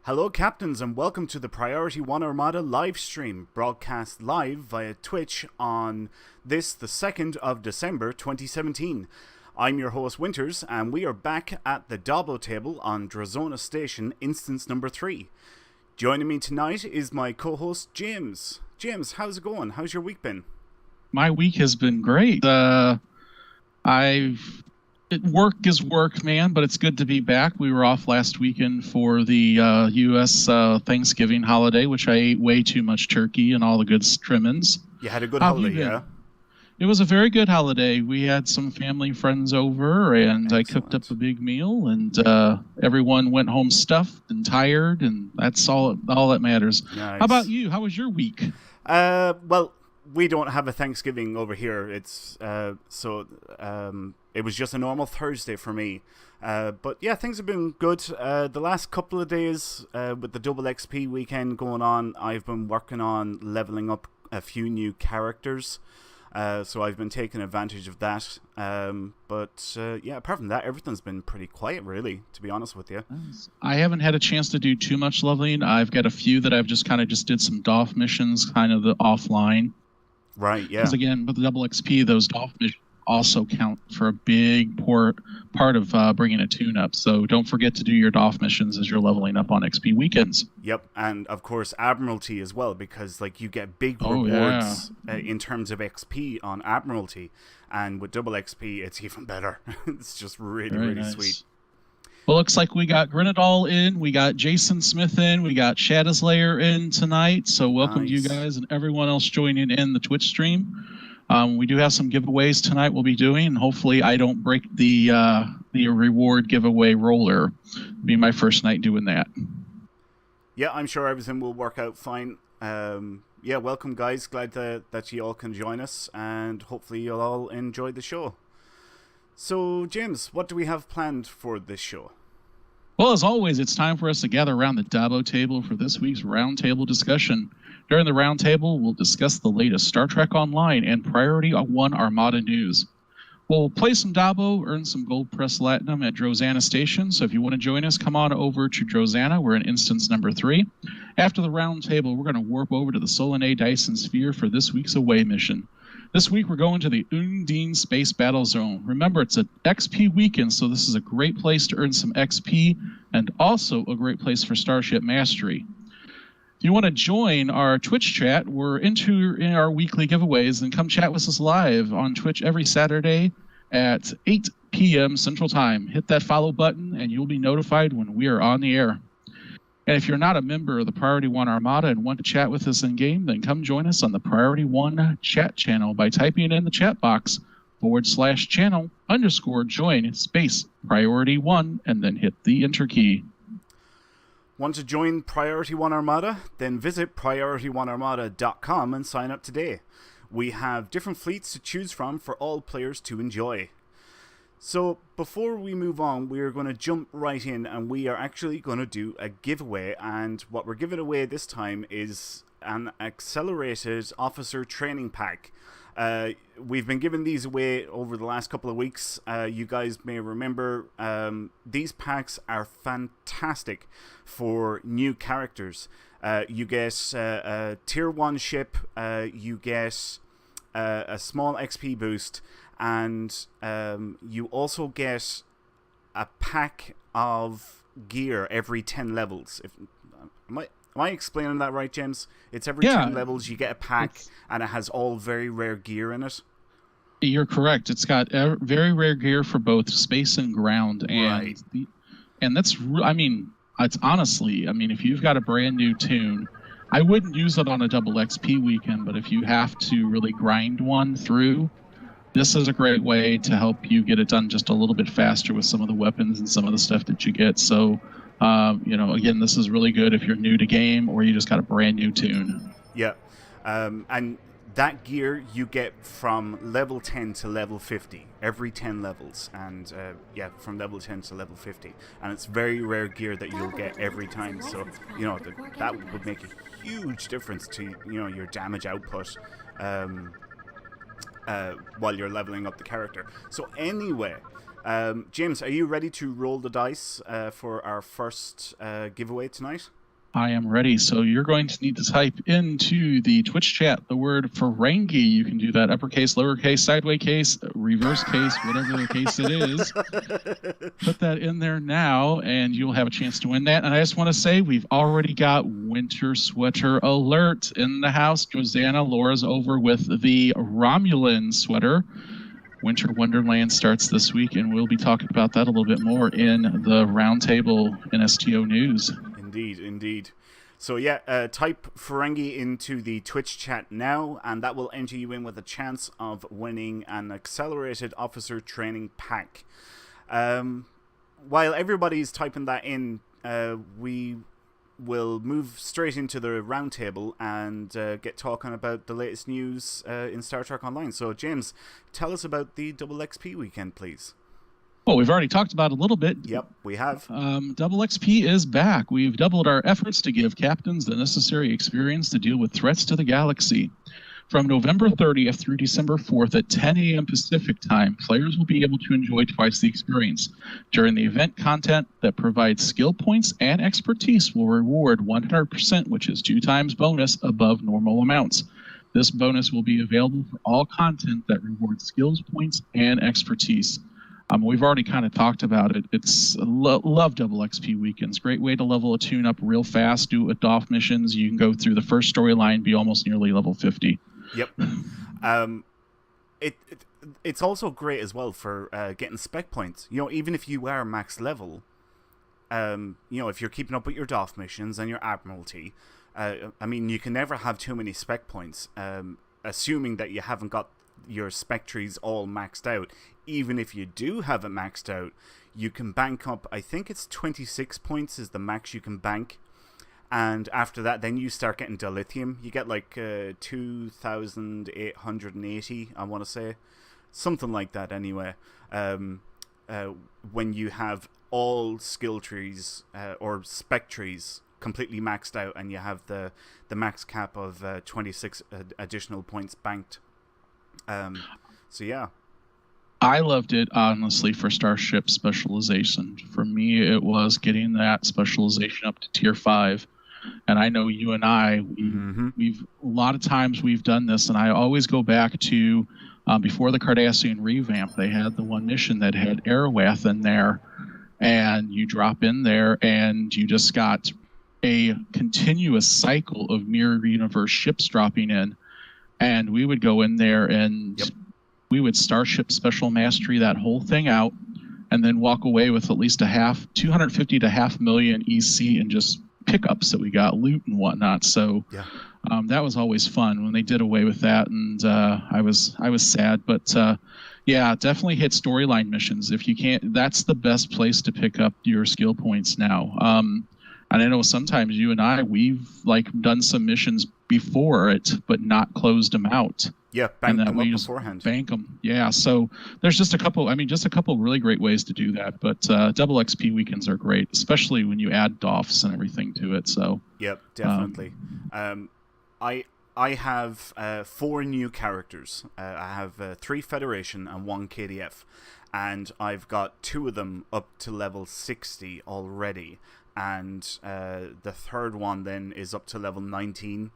Hello, captains, and welcome to the Priority One Armada live stream, broadcast live via Twitch on the 2nd of December 2017. I'm your host, Winters, and we are back at the Dabo table on Drazona Station, instance number 3. Joining me tonight is my co-host, James. James, how's it going? How's your week been? My week has been great. Work is work, man, but it's good to be back. We were off last weekend for the U.S. Thanksgiving holiday, which I ate way too much turkey and all the good trimmings. You had a good holiday, yeah? It was a very good holiday. We had some family friends over, and Excellent. I cooked up a big meal, and everyone went home stuffed and tired, and that's all that matters. Nice. How about you? How was your week? Well, we don't have a Thanksgiving over here. It's it was just a normal Thursday for me. But yeah, things have been good. The last couple of days with the double XP weekend going on, I've been working on leveling up a few new characters. So I've been taking advantage of that. But yeah, apart from that, everything's been pretty quiet, really, to be honest with you. I haven't had a chance to do too much leveling. I've got a few that I've just did some DOF missions, kind of the offline. Right, yeah. Because again, with the double XP, those DOF missions also count for a big part of bringing a tune up. So don't forget to do your DOF missions as you're leveling up on XP weekends. Yep, and of course Admiralty as well, because like you get big rewards in terms of XP on Admiralty, and with double XP it's even better. It's just really nice. Sweet. Well, looks like we got Grenadal in, we got Jason Smith in, we got Shadowslayer in tonight. So welcome to you guys and everyone else joining in the Twitch stream. We do have some giveaways tonight we'll be doing, and hopefully I don't break the reward giveaway roller. It'll be my first night doing that. Yeah, I'm sure everything will work out fine. Yeah, welcome guys. Glad that you all can join us, and hopefully you'll all enjoy the show. So, James, what do we have planned for this show? Well, as always, it's time for us to gather around the Dabo table for this week's roundtable discussion. During the roundtable, we'll discuss the latest Star Trek Online and Priority One Armada news. We'll play some Dabo, earn some Gold Press Platinum at Drazona Station, so if you want to join us, come on over to Drazona. We're in instance number 3. After the roundtable, we're going to warp over to the Solanae Dyson Sphere for this week's away mission. This week, we're going to the Undine Space Battlezone. Remember, it's an XP weekend, so this is a great place to earn some XP and also a great place for Starship Mastery. If you want to join our Twitch chat, we're in our weekly giveaways, and come chat with us live on Twitch every Saturday at 8 p.m. Central Time. Hit that follow button, and you'll be notified when we are on the air. And if you're not a member of the Priority One Armada and want to chat with us in-game, then come join us on the Priority One chat channel by typing in the chat box /channel_join space Priority One and then hit the enter key. Want to join Priority One Armada? Then visit PriorityOneArmada.com and sign up today. We have different fleets to choose from for all players to enjoy. So, before we move on, we are going to jump right in, and we are actually going to do a giveaway. And what we're giving away this time is an accelerated officer training pack. We've been giving these away over the last couple of weeks. You guys may remember these packs are fantastic for new characters. You get a tier 1 ship, you get a small XP boost, and you also get a pack of gear every 10 levels. Am I explaining that right, James? It's every 10 levels you get a pack, and it has all very rare gear in it. You're correct. It's got very rare gear for both space and ground, and right. And that's, it's honestly, if you've got a brand new tune, I wouldn't use it on a double XP weekend, but if you have to really grind one through, this is a great way to help you get it done just a little bit faster with some of the weapons and some of the stuff that you get. So, again, this is really good if you're new to game or you just got a brand new tune. Yeah, and that gear you get from level 10 to level 50, every 10 levels, and from level 10 to level 50. And it's very rare gear that you'll get every time, so, that would make a huge difference to, your damage output while you're leveling up the character. So anyway, James, are you ready to roll the dice for our first giveaway tonight? I am ready. So you're going to need to type into the Twitch chat the word Ferengi. You can do that uppercase, lowercase, sideways case, reverse case, whatever the case it is. Put that in there now, and you'll have a chance to win that. And I just want to say we've already got winter sweater alert in the house. Josanna, Laura's over with the Romulan sweater. Winter Wonderland starts this week, and we'll be talking about that a little bit more in the Roundtable NSTO News. Indeed. So yeah, type Ferengi into the Twitch chat now, and that will enter you in with a chance of winning an accelerated officer training pack. While everybody's typing that in, we will move straight into the roundtable and get talking about the latest news in Star Trek Online. So James, tell us about the Double XP weekend, please. Well, we've already talked about it a little bit. Yep, we have. Double XP is back. We've doubled our efforts to give captains the necessary experience to deal with threats to the galaxy. From November 30th through December 4th at 10 a.m. Pacific time, players will be able to enjoy twice the experience. During the event, content that provides skill points and expertise will reward 100%, which is 2 times bonus above normal amounts. This bonus will be available for all content that rewards skills points and expertise. We've already kind of talked about it. It's love Double XP weekends. Great way to level a tune up real fast, do it with DOF missions. You can go through the first storyline, be almost nearly level 50. Yep. It's also great as well for getting spec points. You know, even if you are max level, you know, if you're keeping up with your DOF missions and your Admiralty, I mean, you can never have too many spec points, assuming that you haven't got your spec trees all maxed out. Even if you do have it maxed out, you can bank up, I think it's 26 points is the max you can bank. And after that, then you start getting dilithium. You get like 2,880, I want to say. Something like that anyway. When you have all skill trees or spec trees completely maxed out and you have the max cap of 26 additional points banked. So yeah. I loved it, honestly, for Starship specialization. For me, it was getting that specialization up to tier 5. And I know you and I, we've a lot of times we've done this, and I always go back to before the Cardassian revamp. They had the one mission that had Arawath in there, and you drop in there, and you just got a continuous cycle of mirror universe ships dropping in, and we would go in there and we would Starship Special Mastery that whole thing out, and then walk away with at least 250 to 500,000 EC and just pickups that we got, loot and whatnot. So that was always fun when they did away with that, and I was sad, but yeah, definitely hit storyline missions if you can't. That's the best place to pick up your skill points now. And I know sometimes you and I, we've like done some missions before it, but not closed them out. Yeah, bank them up beforehand. Bank them. Yeah, so there's just a couple really great ways to do that. But Double XP weekends are great, especially when you add DOFs and everything to it. So. Yep, definitely. I have 4 new characters. I have 3 Federation and 1 KDF, and I've got 2 of them up to level 60 already, and the third one then is up to level 19.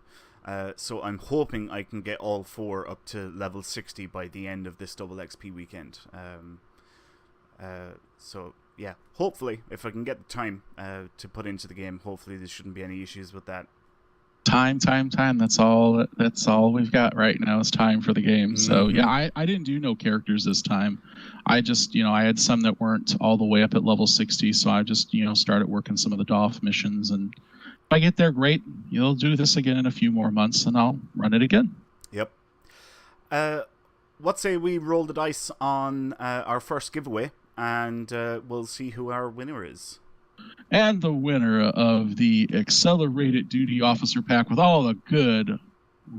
So I'm hoping I can get all 4 up to level 60 by the end of this Double XP weekend. So yeah, hopefully, if I can get the time to put into the game, hopefully there shouldn't be any issues with that. Time. That's all we've got right now is time for the game. So yeah, I didn't do no characters this time. I just, I had some that weren't all the way up at level 60, so I just, started working some of the DOF missions, and if I get there, great. You'll do this again in a few more months, and I'll run it again. Yep. What say we roll the dice on our first giveaway, and we'll see who our winner is. And the winner of the Accelerated Duty Officer Pack with all the good,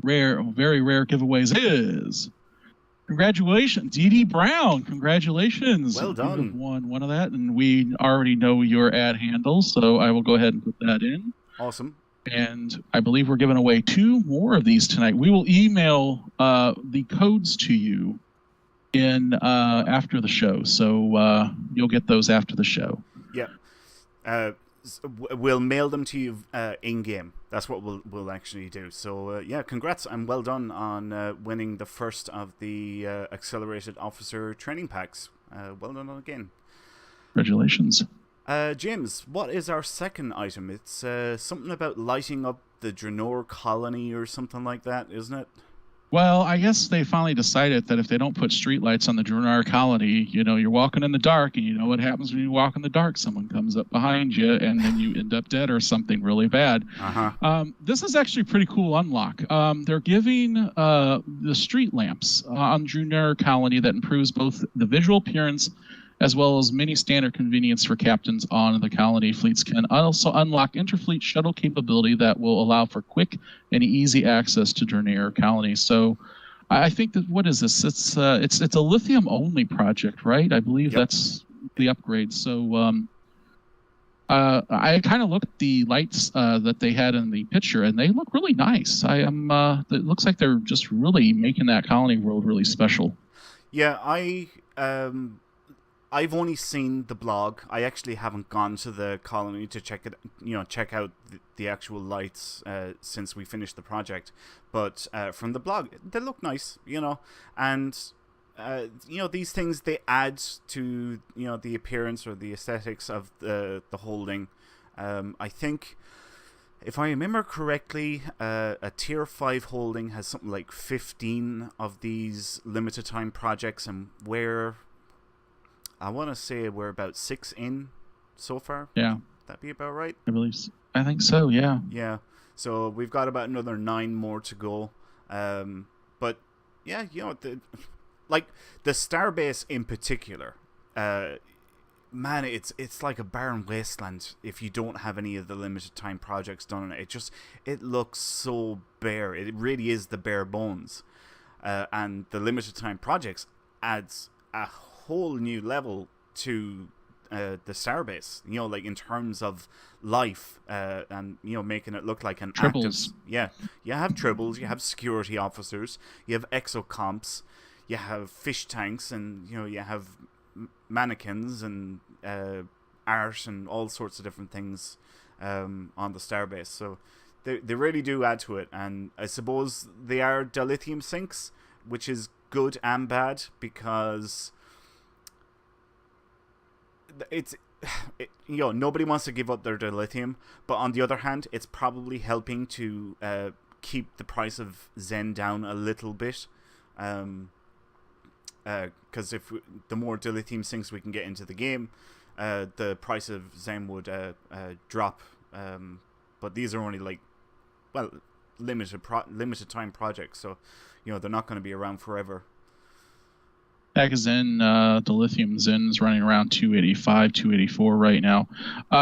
rare, very rare giveaways is... Congratulations, Dee Brown. Congratulations. Well done. You have won one of that, and we already know your ad handle, so I will go ahead and put that in. Awesome. And I believe we're giving away 2 more of these tonight. We will email the codes to you in after the show. So you'll get those after the show. Yeah. We'll mail them to you in game. That's what we'll actually do. So yeah, congrats and well done on winning the first of the accelerated officer training packs. Well done again. Congratulations. James, what is our second item? It's something about lighting up the Draenor colony or something like that, isn't it? Well, I guess they finally decided that if they don't put streetlights on the Draenor colony, you're walking in the dark, and you know what happens when you walk in the dark? Someone comes up behind you, and then you end up dead or something really bad. This is actually a pretty cool unlock. They're giving the street lamps on Draenor colony that improves both the visual appearance as well as many standard convenience for captains on the colony. Fleets can also unlock interfleet shuttle capability that will allow for quick and easy access to Draenor colony. So I think that, what is this? It's a lithium only project, right? I believe that's the upgrade. So I kind of looked at the lights that they had in the picture, and they look really nice. It looks like they're just really making that colony world really special. Yeah, I've only seen the blog. I actually haven't gone to the colony to check out the actual lights since we finished the project. But from the blog, they look nice, and these things, they add to the appearance or the aesthetics of the holding. I think, if I remember correctly, a tier 5 holding has something like 15 of these limited time projects, and I want to say we're about 6 in so far. Yeah. That'd be about right? I think so, yeah. Yeah. So we've got about another 9 more to go. But, yeah, the Starbase in particular, man, it's like a barren wasteland if you don't have any of the limited time projects done on it. It looks so bare. It really is the bare bones. And the limited time projects adds a whole new level to the Starbase, in terms of life, and making it look like an tribbles. You have tribbles, you have security officers, you have exocomps, you have fish tanks, and you have mannequins and art and all sorts of different things on the Starbase. So they really do add to it, and I suppose they are dilithium sinks, which is good and bad, because nobody wants to give up their dilithium, but on the other hand, it's probably helping to keep the price of Zen down a little bit, because the more dilithium sinks we can get into the game, the price of Zen would drop. But these are only limited time projects, so they're not going to be around forever. Zen, the lithium Zen is running around 285, 284 right now.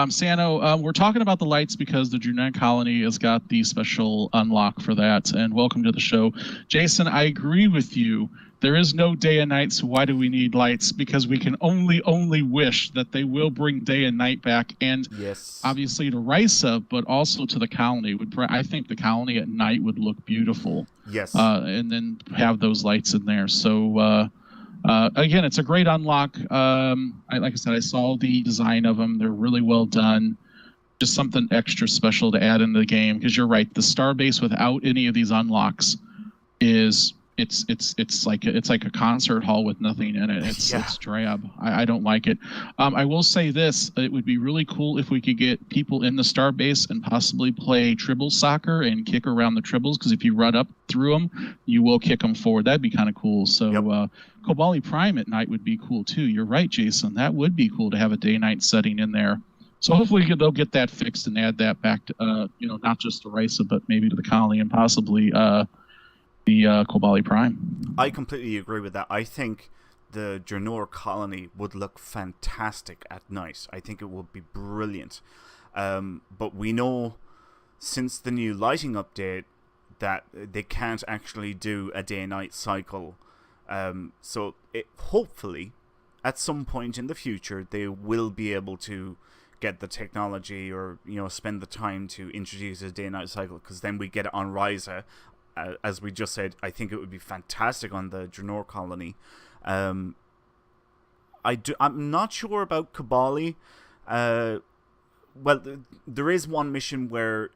Sano, we're talking about the lights because the Draenor colony has got the special unlock for that. And welcome to the show. Jason, I agree with you. There is no day and night, so why do we need lights? Because we can only wish that they will bring day and night back. And yes, obviously to Risa, but also to the colony. I think the colony at night would look beautiful. Yes. And then have those lights in there. So... again, it's a great unlock. Like I said, I saw the design of them. They're really well done. Just something extra special to add into the game, because you're right. The Starbase without any of these unlocks it's like a concert hall with nothing in it. It's drab. I don't like it. I will say this: it would be really cool if we could get people in the Starbase and possibly play tribble soccer and kick around the tribbles, because if you run up through them, you will kick them forward. That'd be kind of cool. So Kobali Prime at night would be cool too. You're right, Jason. That would be cool to have a day-night setting in there. So hopefully they'll get that fixed and add that back to not just to Risa, but maybe to the colony and possibly the Kobali Prime. I completely agree with that. I think the Draenor colony would look fantastic at night. I think it would be brilliant. But we know since the new lighting update that they can't actually do a day-night cycle. So hopefully at some point in the future they will be able to get the technology or spend the time to introduce a day-night cycle, because then we get it on Risa. As we just said, I think it would be fantastic on the Draenor colony. I'm not sure about Kabali. Well, there is one mission where,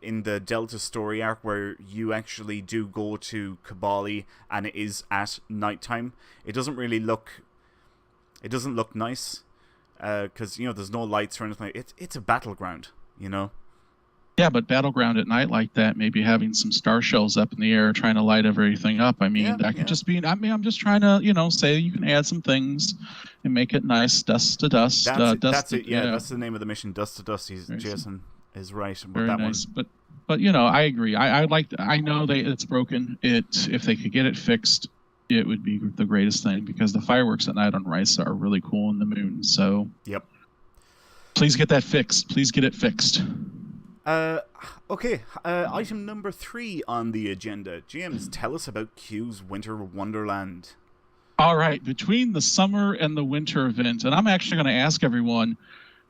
in the Delta story arc, where you actually do go to Kabali, and it is at nighttime. It doesn't look nice, because there's no lights or anything. It's a battleground, Yeah, but battleground at night like that, maybe having some star shells up in the air trying to light everything up. I mean, that could just be. I mean, I'm just trying to, say you can add some things and make it nice, dust to dust. That's it. Yeah, that's the name of the mission, Dust to Dust. Jason is right about very that nice. one. But I agree. I know it's broken. If they could get it fixed, it would be the greatest thing, because the fireworks at night on Rice are really cool in the moon. So yep. Please get that fixed. Please get it fixed. Okay. Item number 3 on the agenda. James, tell us about Q's Winter Wonderland. All right. Between the summer and the winter event, and I'm actually going to ask everyone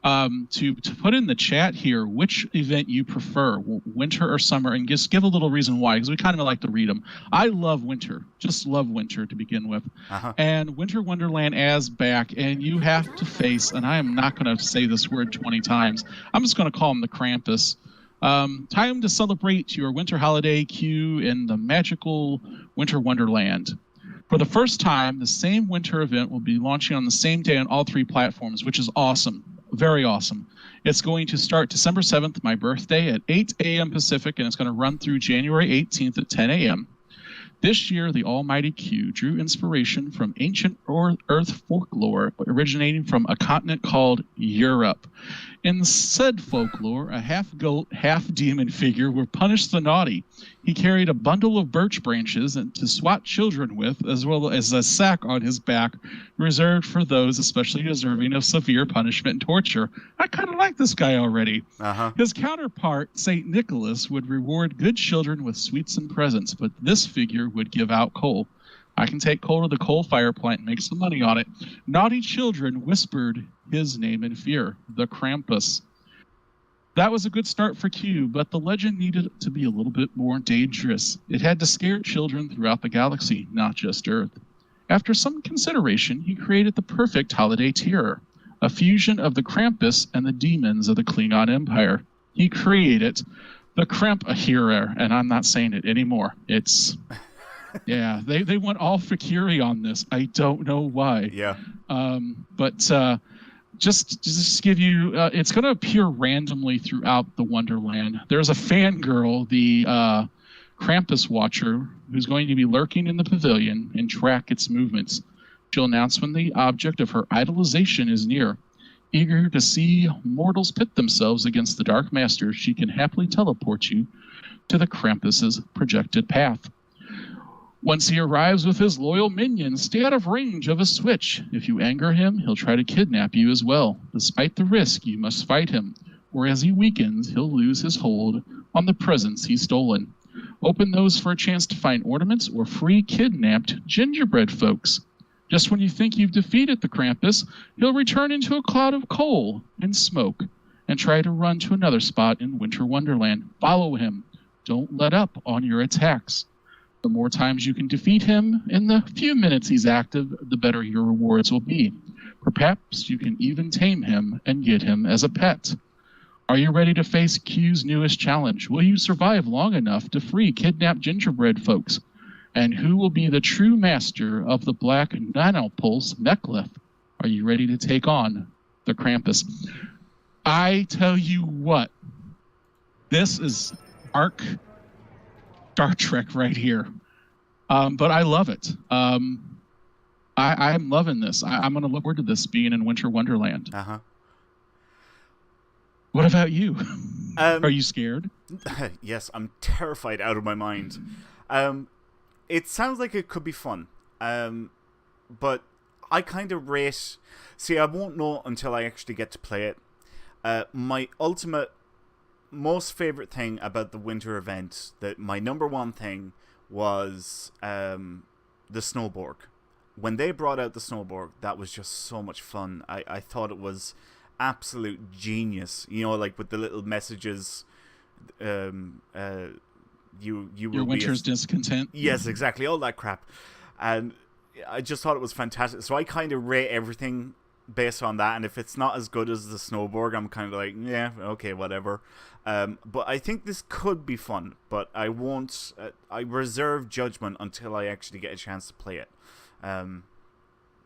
to put in the chat here which event you prefer, winter or summer, and just give a little reason why, because we kind of like to read them. I love winter. Just love winter to begin with. And Winter Wonderland as back, and you have to face, and I am not going to say this word 20 times, I'm just going to call him the Krampus. Time to celebrate your winter holiday, Q, in the magical Winter Wonderland. For the first time, the same winter event will be launching on the same day on all 3 platforms, which is awesome. Very awesome. It's going to start December 7th, my birthday, at 8 a.m. Pacific, and it's going to run through January 18th at 10 a.m. This year, the almighty Q drew inspiration from ancient Earth folklore originating from a continent called Europe. In said folklore, a half-goat, half-demon figure would punish the naughty. He carried a bundle of birch branches to swat children with, as well as a sack on his back, reserved for those especially deserving of severe punishment and torture. I kind of like this guy already. His counterpart, St. Nicholas, would reward good children with sweets and presents, but this figure would give out coal. I can take coal to the coal fire plant and make some money on it. Naughty children whispered his name in fear, the Krampus. That was a good start for Q, but the legend needed to be a little bit more dangerous. It had to scare children throughout the galaxy, not just Earth. After some consideration, he created the perfect holiday terror, a fusion of the Krampus and the demons of the Klingon Empire. He created the Krampahira, and I'm not saying it anymore. It's... Yeah, they went all Fakiri on this. I don't know why. Yeah. But just give you, it's going to appear randomly throughout the Wonderland. There's a fangirl, the Krampus Watcher, who's going to be lurking in the pavilion and track its movements. She'll announce when the object of her idolization is near. Eager to see mortals pit themselves against the Dark Master, she can happily teleport you to the Krampus's projected path. Once he arrives with his loyal minions, stay out of range of a switch. If you anger him, he'll try to kidnap you as well. Despite the risk, you must fight him, or as he weakens, he'll lose his hold on the presents he's stolen. Open those for a chance to find ornaments or free kidnapped gingerbread folks. Just when you think you've defeated the Krampus, he'll return into a cloud of coal and smoke and try to run to another spot in Winter Wonderland. Follow him. Don't let up on your attacks. The more times you can defeat him in the few minutes he's active, the better your rewards will be. Perhaps you can even tame him and get him as a pet. Are you ready to face Q's newest challenge? Will you survive long enough to free kidnapped gingerbread folks? And who will be the true master of the black nanopulse mechlith? Are you ready to take on the Krampus? I tell you what, this is arc Star Trek right here. But I love it. I'm loving this. I'm going to look forward to this being in Winter Wonderland. What about you? Are you scared? Yes, I'm terrified out of my mind. It sounds like it could be fun. But I kind of rate... See, I won't know until I actually get to play it. My ultimate... most favorite thing about the winter event, that my number one thing was the Snowborg. When they brought out the Snowborg, that was just so much fun. I thought it was absolute genius. Like with the little messages, you your winter's discontent. Yes, exactly, all that crap. And I just thought it was fantastic. So I kind of rate everything based on that, and if it's not as good as the Snowborg, I'm kind of like, yeah, okay, whatever. But I think this could be fun, but I won't. I reserve judgment until I actually get a chance to play it.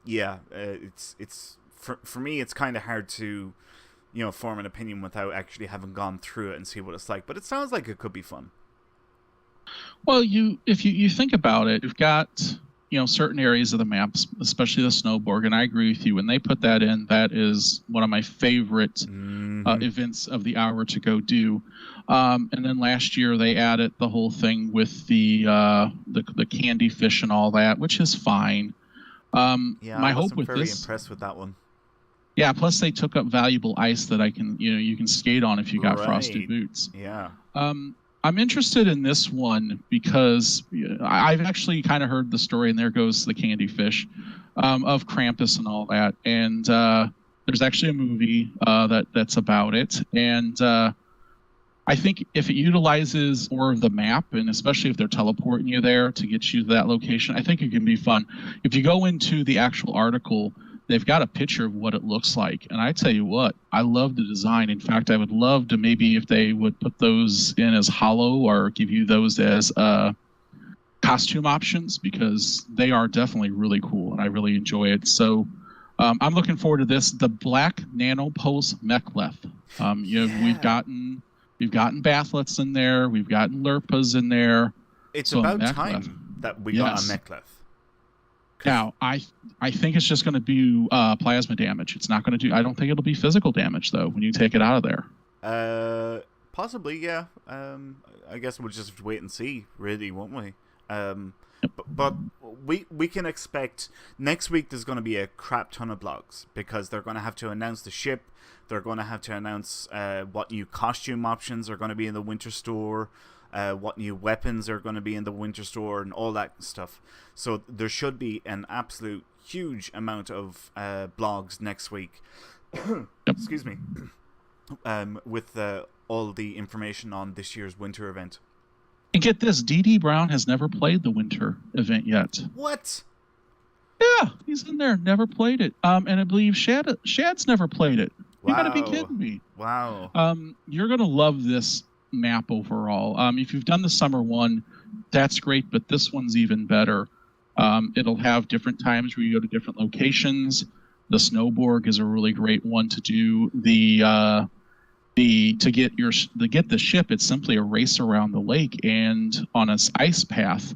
It's for me, it's kind of hard to, form an opinion without actually having gone through it and see what it's like. But it sounds like it could be fun. Well, if you think about it, you've got certain areas of the maps, especially the Snowborg, and I agree with you. When they put that in, that is one of my favorite events of the hour to go do. And then last year they added the whole thing with the candy fish and all that, which is fine. My hope with very this, impressed with that one. Yeah, plus they took up valuable ice that you can skate on if you got frosted boots. Yeah. I'm interested in this one because I've actually kind of heard the story, and there goes the candy fish, of Krampus and all that. And there's actually a movie that's about it. And I think if it utilizes more of the map, and especially if they're teleporting you there to get you to that location, I think it can be fun. If you go into the actual article, they've got a picture of what it looks like. And I tell you what, I love the design. In fact, I would love to maybe if they would put those in as hollow or give you those as costume options, because they are definitely really cool and I really enjoy it. So I'm looking forward to this. The Black Nanopulse Mek'leth. We've gotten Bathlets in there. We've gotten Lurpas in there. It's about time that we got a Mek'leth. Now, I think it's just going to be plasma damage. It's not going to do. I don't think it'll be physical damage though when you take it out of there. Possibly, yeah. I guess we'll just have to wait and see, really, won't we? But we can expect next week. There's going to be a crap ton of blogs because they're going to have to announce the ship. They're going to have to announce what new costume options are going to be in the winter store. What new weapons are going to be in the winter store and all that stuff. So there should be an absolute huge amount of blogs next week. Excuse me. With all the information on this year's winter event. And get this, D.D. Brown has never played the winter event yet. What? Yeah, he's in there, never played it. And I believe Shad's never played it. You gotta be kidding me. Wow. You're gonna love this map overall. If you've done the summer one, that's great, but this one's even better. It'll have different times where you go to different locations. The Snowborg is a really great one to do. To get the ship, it's simply a race around the lake and on an ice path,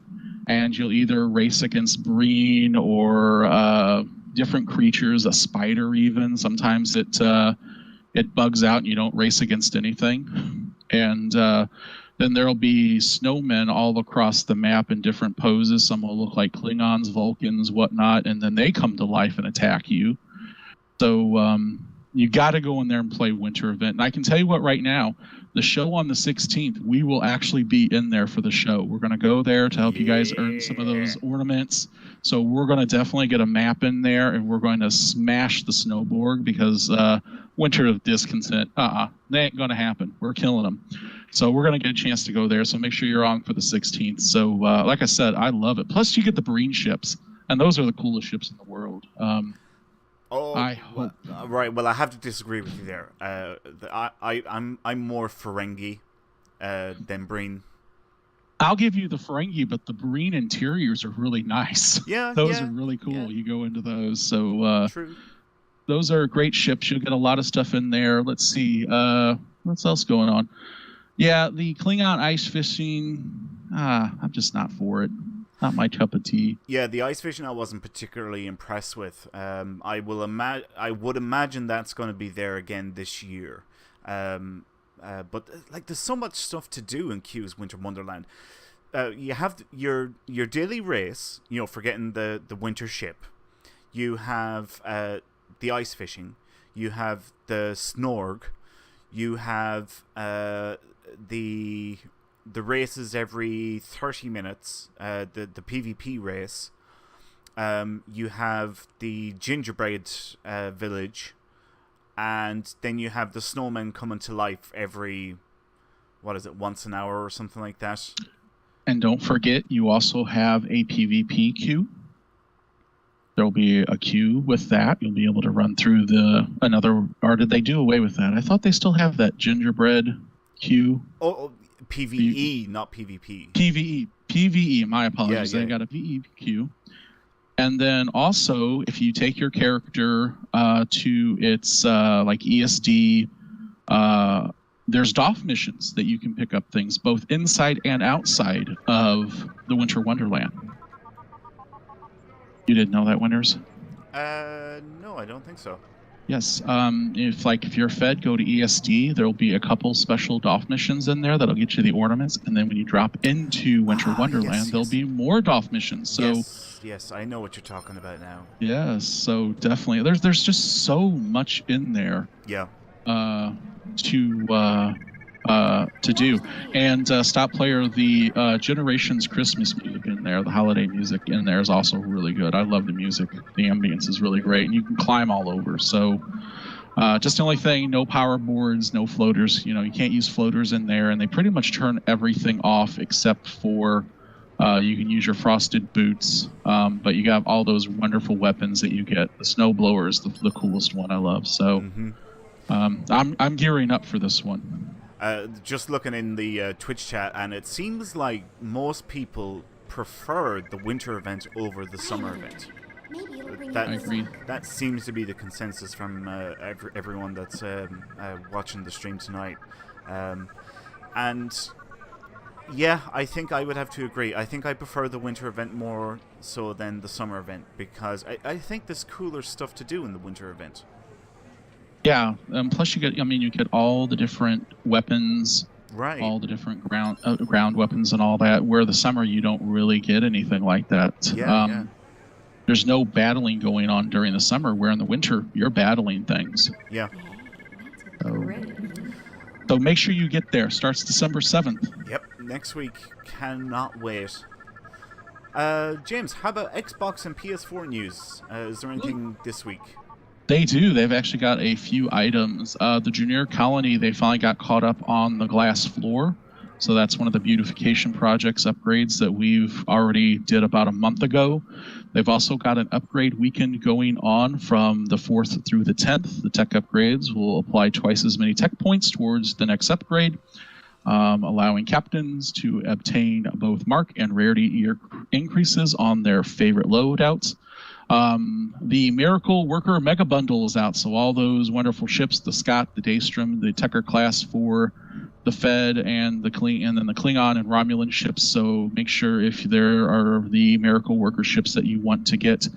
and you'll either race against Breen or different creatures, a spider even. Sometimes it bugs out and you don't race against anything. And then there'll be snowmen all across the map in different poses. Some will look like Klingons, Vulcans, whatnot, and then they come to life and attack you. So you got to go in there and play winter event. And I can tell you what, right now, the show on the 16th, we will actually be in there for the show. We're going to go there to help you guys earn some of those ornaments. So we're going to definitely get a map in there, and we're going to smash the Snowborg because winter of discontent, they ain't going to happen. We're killing them. So we're going to get a chance to go there. So make sure you're on for the 16th. So like I said, I love it. Plus you get the Breen ships, and those are the coolest ships in the world. I hope. Right. Well, I have to disagree with you there. I'm more Ferengi than Breen. I'll give you the Ferengi, but the Breen interiors are really nice. Yeah, those are really cool. Yeah. You go into those. So true. Those are great ships. You'll get a lot of stuff in there. Let's see. What's else going on? Yeah, the Klingon ice fishing. I'm just not for it. Not my cup of tea. Yeah, the ice fishing I wasn't particularly impressed with. I would imagine that's going to be there again this year. But there's so much stuff to do in Q's Winter Wonderland. You have your daily race, for getting the winter ship. You have the ice fishing. You have the Snorg. You have the races every 30 minutes, the PvP race. You have the gingerbread village, and then you have the snowmen coming to life every, once an hour or something like that. And don't forget, you also have a PvP queue. there'll be a queue with that. You'll be able to run through or did they do away with that? I thought they still have that gingerbread queue. Oh, PvE, not PvP. PvE, my apologies. They got a VE queue. And then also, if you take your character to its like ESD, there's DOF missions that you can pick up things both inside and outside of the Winter Wonderland. You didn't know that, Winters? No, I don't think so. Yes. If you're fed, go to ESD. There'll be a couple special DOF missions in there that'll get you the ornaments, and then when you drop into Winter Wonderland, there'll be more DOF missions. So yes, I know what you're talking about now. Yes, so definitely, there's just so much in there. Yeah. To do. And Stop Player, the Generations Christmas music in there, the holiday music in there is also really good. I love the music. The ambience is really great, and you can climb all over. So just the only thing, no power boards, no floaters. You can't use floaters in there, and they pretty much turn everything off except for you can use your frosted boots, but you got all those wonderful weapons that you get. The snowblower is the coolest one I love. So I'm gearing up for this one. Just looking in the Twitch chat, and it seems like most people prefer the winter event over the summer event. I agree. That seems to be the consensus from everyone that's watching the stream tonight. And yeah, I think I would have to agree. I think I prefer the winter event more so than the summer event, because I think there's cooler stuff to do in the winter event. Yeah, plus you get all the different weapons, right? All the different ground weapons and all that. Where the summer you don't really get anything like that. Yeah. There's no battling going on during the summer. Where in the winter you're battling things. Yeah. So make sure you get there. Starts December 7th. Yep, next week. Cannot wait. James, how about Xbox and PS4 news? Is there anything this week? They do. They've actually got a few items. The Junior Colony, they finally got caught up on the glass floor. So that's one of the beautification projects upgrades that we've already did about a month ago. They've also got an upgrade weekend going on from the 4th through the 10th. The tech upgrades will apply twice as many tech points towards the next upgrade, allowing captains to obtain both mark and rarity increases on their favorite loadouts. The Miracle Worker Mega Bundle is out, so all those wonderful ships, the Scott, the Daystrom, the Tecker class for the Fed, and then the Klingon and Romulan ships. So make sure if there are the Miracle Worker ships that you want to get,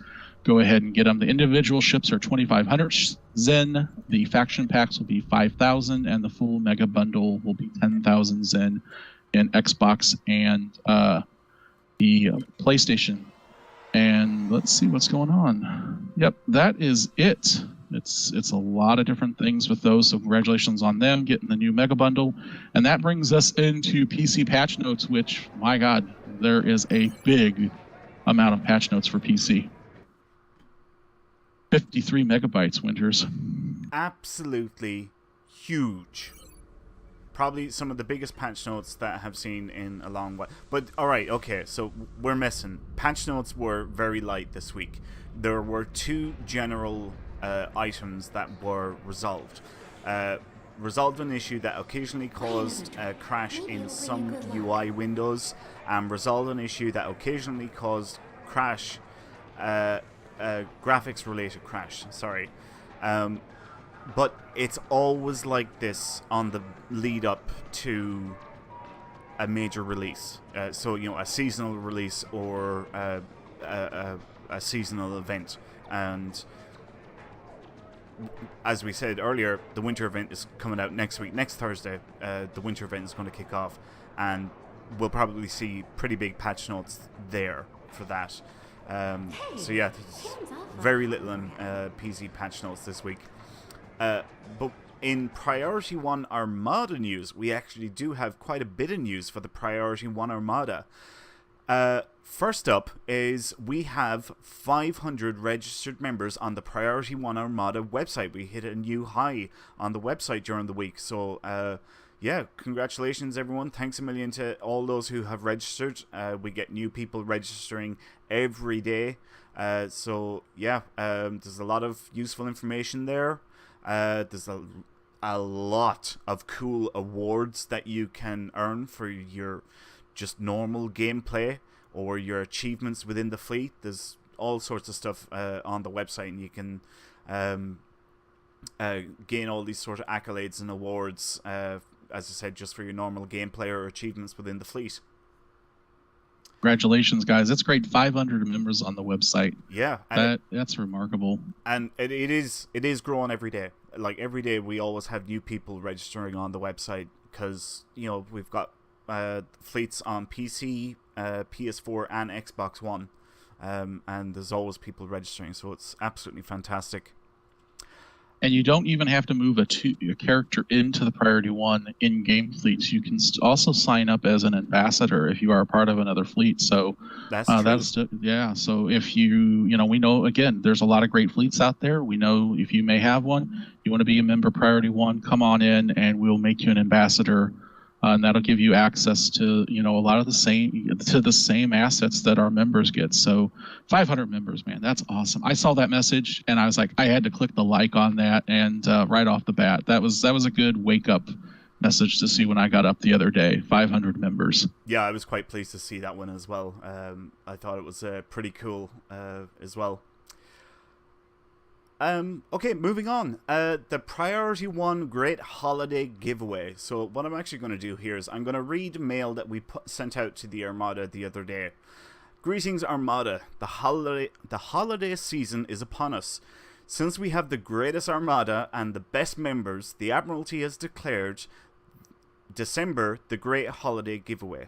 go ahead and get them. The individual ships are 2,500 Zen. The faction packs will be 5,000, and the full Mega Bundle will be 10,000 Zen in Xbox and the PlayStation. And let's see what's going on. Yep, that is it. It's a lot of different things with those, so congratulations on them getting the new Mega Bundle. And that brings us into PC patch notes, which, my God, there is a big amount of patch notes for PC. 53 megabytes, Winters. Absolutely huge. Probably some of the biggest patch notes that I have seen in a long while. But, alright, okay, so we're missing. Patch notes were very light this week. There were two general items that were resolved. Resolved an issue that occasionally caused a crash in some UI windows, and resolved an issue that occasionally caused crash, graphics-related crash, sorry. But it's always like this on the lead up to a major release. So, a seasonal release or a seasonal event. And as we said earlier, the winter event is coming out next week. Next Thursday, the winter event is going to kick off. And we'll probably see pretty big patch notes there for that. So yeah, very little in PC patch notes this week. But in Priority One Armada news, we actually do have quite a bit of news for the Priority One Armada. First up is we have 500 registered members on the Priority One Armada website. We hit a new high on the website during the week. So, yeah, congratulations, everyone. Thanks a million to all those who have registered. We get new people registering every day. There's a lot of useful information there. There's a lot of cool awards that you can earn for your just normal gameplay or your achievements within the fleet. There's all sorts of stuff on the website, and you can gain all these sort of accolades and awards, as I said, just for your normal gameplay or achievements within the fleet. Congratulations, guys. That's great. 500 members on the website. Yeah. That's remarkable. And it is growing every day. Like, every day we always have new people registering on the website because, we've got fleets on PC, PS4, and Xbox One. And there's always people registering, so it's absolutely fantastic. And you don't even have to move a character into the Priority One in-game fleets. You can also sign up as an ambassador if you are a part of another fleet. So that's true. So if you we know, again, there's a lot of great fleets out there. We know if you may have one, you want to be a member of Priority One, come on in, and we'll make you an ambassador. And that'll give you access to a lot of the same assets that our members get. So 500 members, man, that's awesome. I saw that message and I was like, I had to click the like on that, and right off the bat, that was a good wake up message to see when I got up the other day. 500 members. Yeah, I was quite pleased to see that one as well. I thought it was pretty cool as well. Okay, moving on. The Priority One Great Holiday Giveaway. So what I'm actually going to do here is I'm going to read mail that we sent out to the Armada the other day. Greetings, Armada. The holiday season is upon us. Since we have the greatest Armada and the best members, the Admiralty has declared December the Great Holiday Giveaway.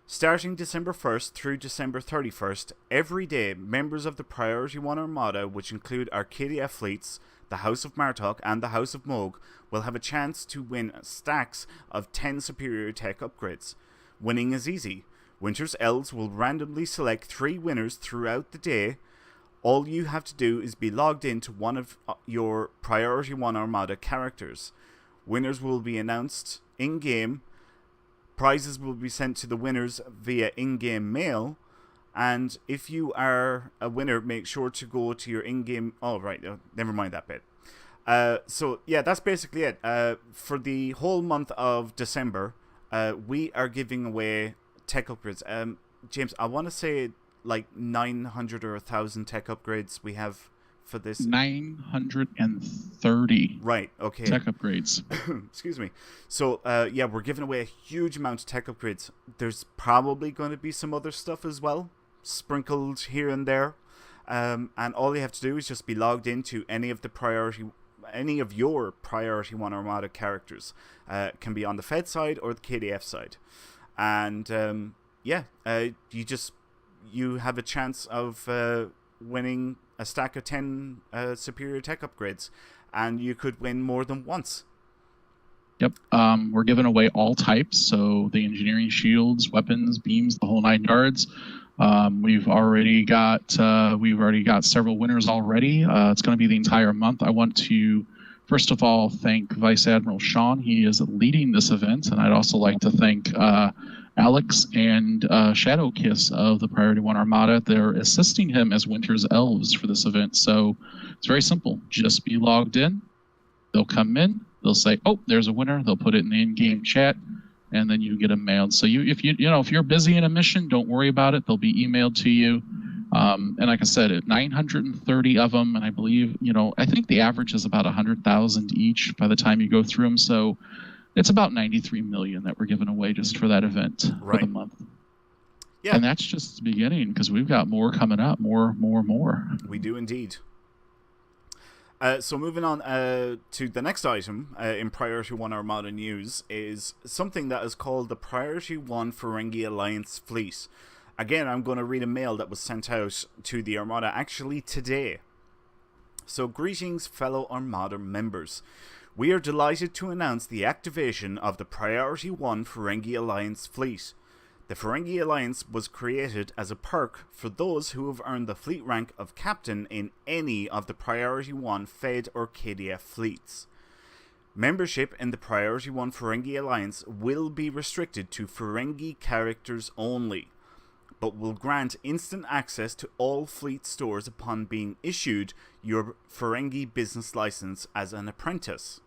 Starting December 1st through December 31st, every day, members of the Priority One Armada, which include our KDF fleets, the House of Martok, and the House of Moog, will have a chance to win stacks of 10 superior tech upgrades. Winning is easy. Winter's Elves will randomly select 3 winners throughout the day. All you have to do is be logged into one of your Priority One Armada characters. Winners will be announced in-game. Prizes will be sent to the winners via in-game mail, and if you are a winner, make sure to go to your in-game... Oh, right, never mind that bit. That's basically it. For the whole month of December, we are giving away tech upgrades. James, I want to say like 900 or 1,000 tech upgrades we have for this. 930. Right, okay. Tech upgrades. Excuse me. So, we're giving away a huge amount of tech upgrades. There's probably going to be some other stuff as well, sprinkled here and there. And all you have to do is just be logged into any of your Priority One Armada characters. Can be on the Fed side or the KDF side. And, you have a chance of winning a stack of 10 superior tech upgrades, and you could win more than once. Yep. We're giving away all types, so the engineering shields, weapons, beams, the whole 9 yards. We've already got several winners already. It's going to be the entire month. I want to first of all thank Vice Admiral Sean. He is leading this event, and I'd also like to thank Alex and Shadow Kiss of the Priority One Armada. They're assisting him as Winter's Elves for this event. So it's very simple. Just be logged in. They'll come in. They'll say, "Oh, there's a winner." They'll put it in the in-game chat, and then you get them mailed. So if you're busy in a mission, don't worry about it. They'll be emailed to you. And like I said, 930 of them, and I believe I think the average is about 100,000 each by the time you go through them. So it's about 93 million that we're giving away just for that event for the month. Yeah. And that's just the beginning, because we've got more coming up, more. We do indeed. So moving on to the next item in Priority One Armada news is something that is called the Priority One Ferengi Alliance Fleet. Again, I'm going to read a mail that was sent out to the Armada actually today. So greetings, fellow Armada members. We are delighted to announce the activation of the Priority One Ferengi Alliance fleet. The Ferengi Alliance was created as a perk for those who have earned the fleet rank of captain in any of the Priority One Fed or KDF fleets. Membership in the Priority One Ferengi Alliance will be restricted to Ferengi characters only. but will grant instant access to all fleet stores upon being issued your Ferengi business license as an apprentice.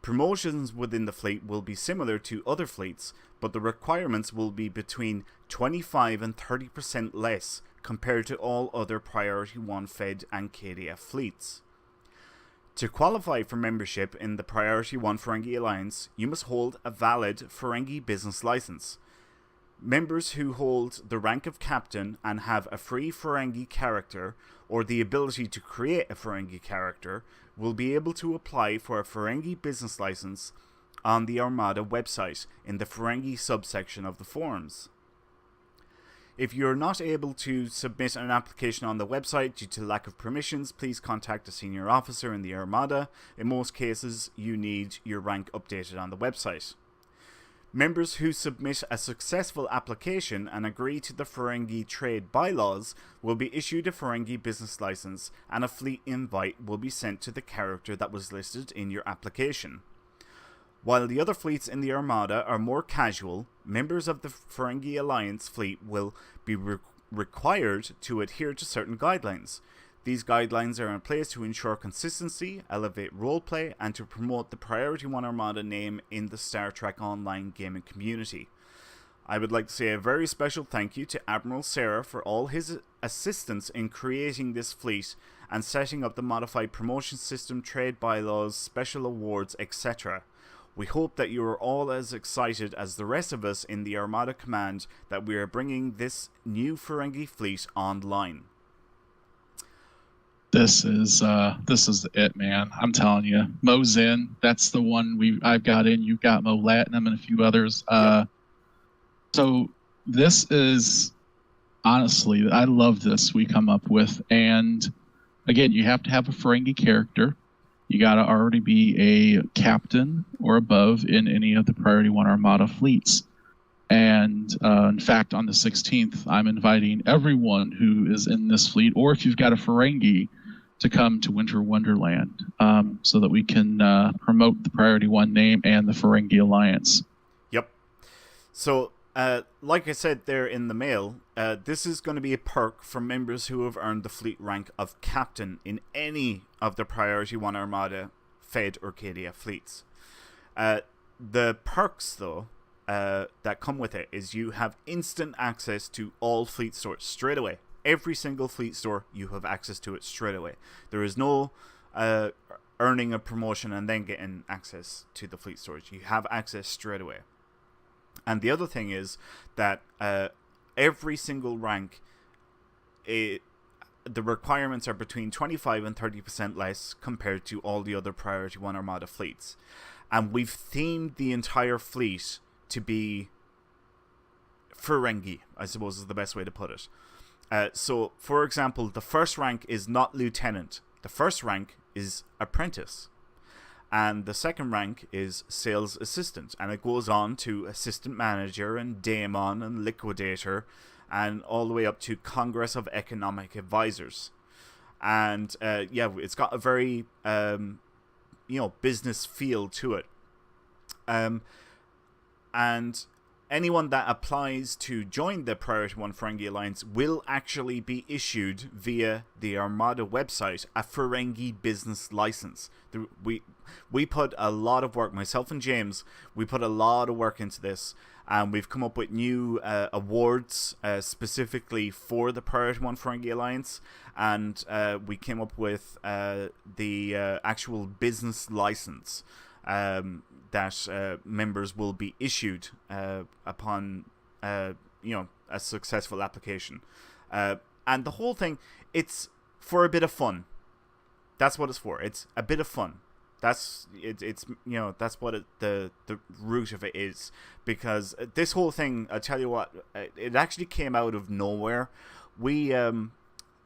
Promotions within the fleet will be similar to other fleets, but the requirements will be between 25 and 30% less compared to all other Priority One Fed and KDF fleets. To qualify for membership in the Priority One Ferengi Alliance, you must hold a valid Ferengi business license. Members who hold the rank of captain and have a free Ferengi character or the ability to create a Ferengi character will be able to apply for a Ferengi business license on the Armada website in the Ferengi subsection of the forums. If you're not able to submit an application on the website due to lack of permissions, please contact a senior officer in the Armada. In most cases, you need your rank updated on the website. Members who submit a successful application and agree to the Ferengi trade bylaws will be issued a Ferengi business license, and a fleet invite will be sent to the character that was listed in your application. While the other fleets in the Armada are more casual, members of the Ferengi Alliance fleet will be required to adhere to certain guidelines. These guidelines are in place to ensure consistency, elevate roleplay, and to promote the Priority One Armada name in the Star Trek Online gaming community. I would like to say a very special thank you to Admiral Sarah for all his assistance in creating this fleet and setting up the modified promotion system, trade bylaws, special awards, etc. We hope that you are all as excited as the rest of us in the Armada Command that we are bringing this new Ferengi fleet online. This is it, man. I'm telling you, Mo's in. That's the one I've got in. You've got Mo Latinum and a few others. Yep. So this is honestly, I love this we come up with. And again, you have to have a Ferengi character. You got to already be a captain or above in any of the Priority One Armada fleets. And in fact, on the 16th, I'm inviting everyone who is in this fleet, or if you've got a Ferengi, to come to Winter Wonderland so that we can promote the Priority One name and the Ferengi Alliance. Yep. So, like I said there in the mail, this is going to be a perk for members who have earned the fleet rank of captain in any of the Priority One Armada, Fed, or KDF fleets. The perks, though, that come with it is you have instant access to all fleet stores straight away. Every single fleet store, you have access to it straight away. There is no earning a promotion and then getting access to the fleet stores. You have access straight away. And the other thing is that every single rank, the requirements are between 25 and 30% less compared to all the other Priority One Armada fleets. And we've themed the entire fleet to be Ferengi, I suppose is the best way to put it. So, for example, the first rank is not lieutenant. The first rank is apprentice. And the second rank is sales assistant. And it goes on to assistant manager and daemon and liquidator and all the way up to Congress of Economic Advisors. And it's got a very business feel to it. And anyone that applies to join the Priority One Ferengi Alliance will actually be issued via the Armada website a Ferengi business license. We put a lot of work, myself and James, we put a lot of work into this, and we've come up with new awards specifically for the Priority One Ferengi Alliance, and we came up with the actual business license that members will be issued upon a successful application. And the whole thing, it's for a bit of fun. That's what it's for. It's a bit of fun. That's that's what the root of it is. Because this whole thing, I tell you what, it actually came out of nowhere. We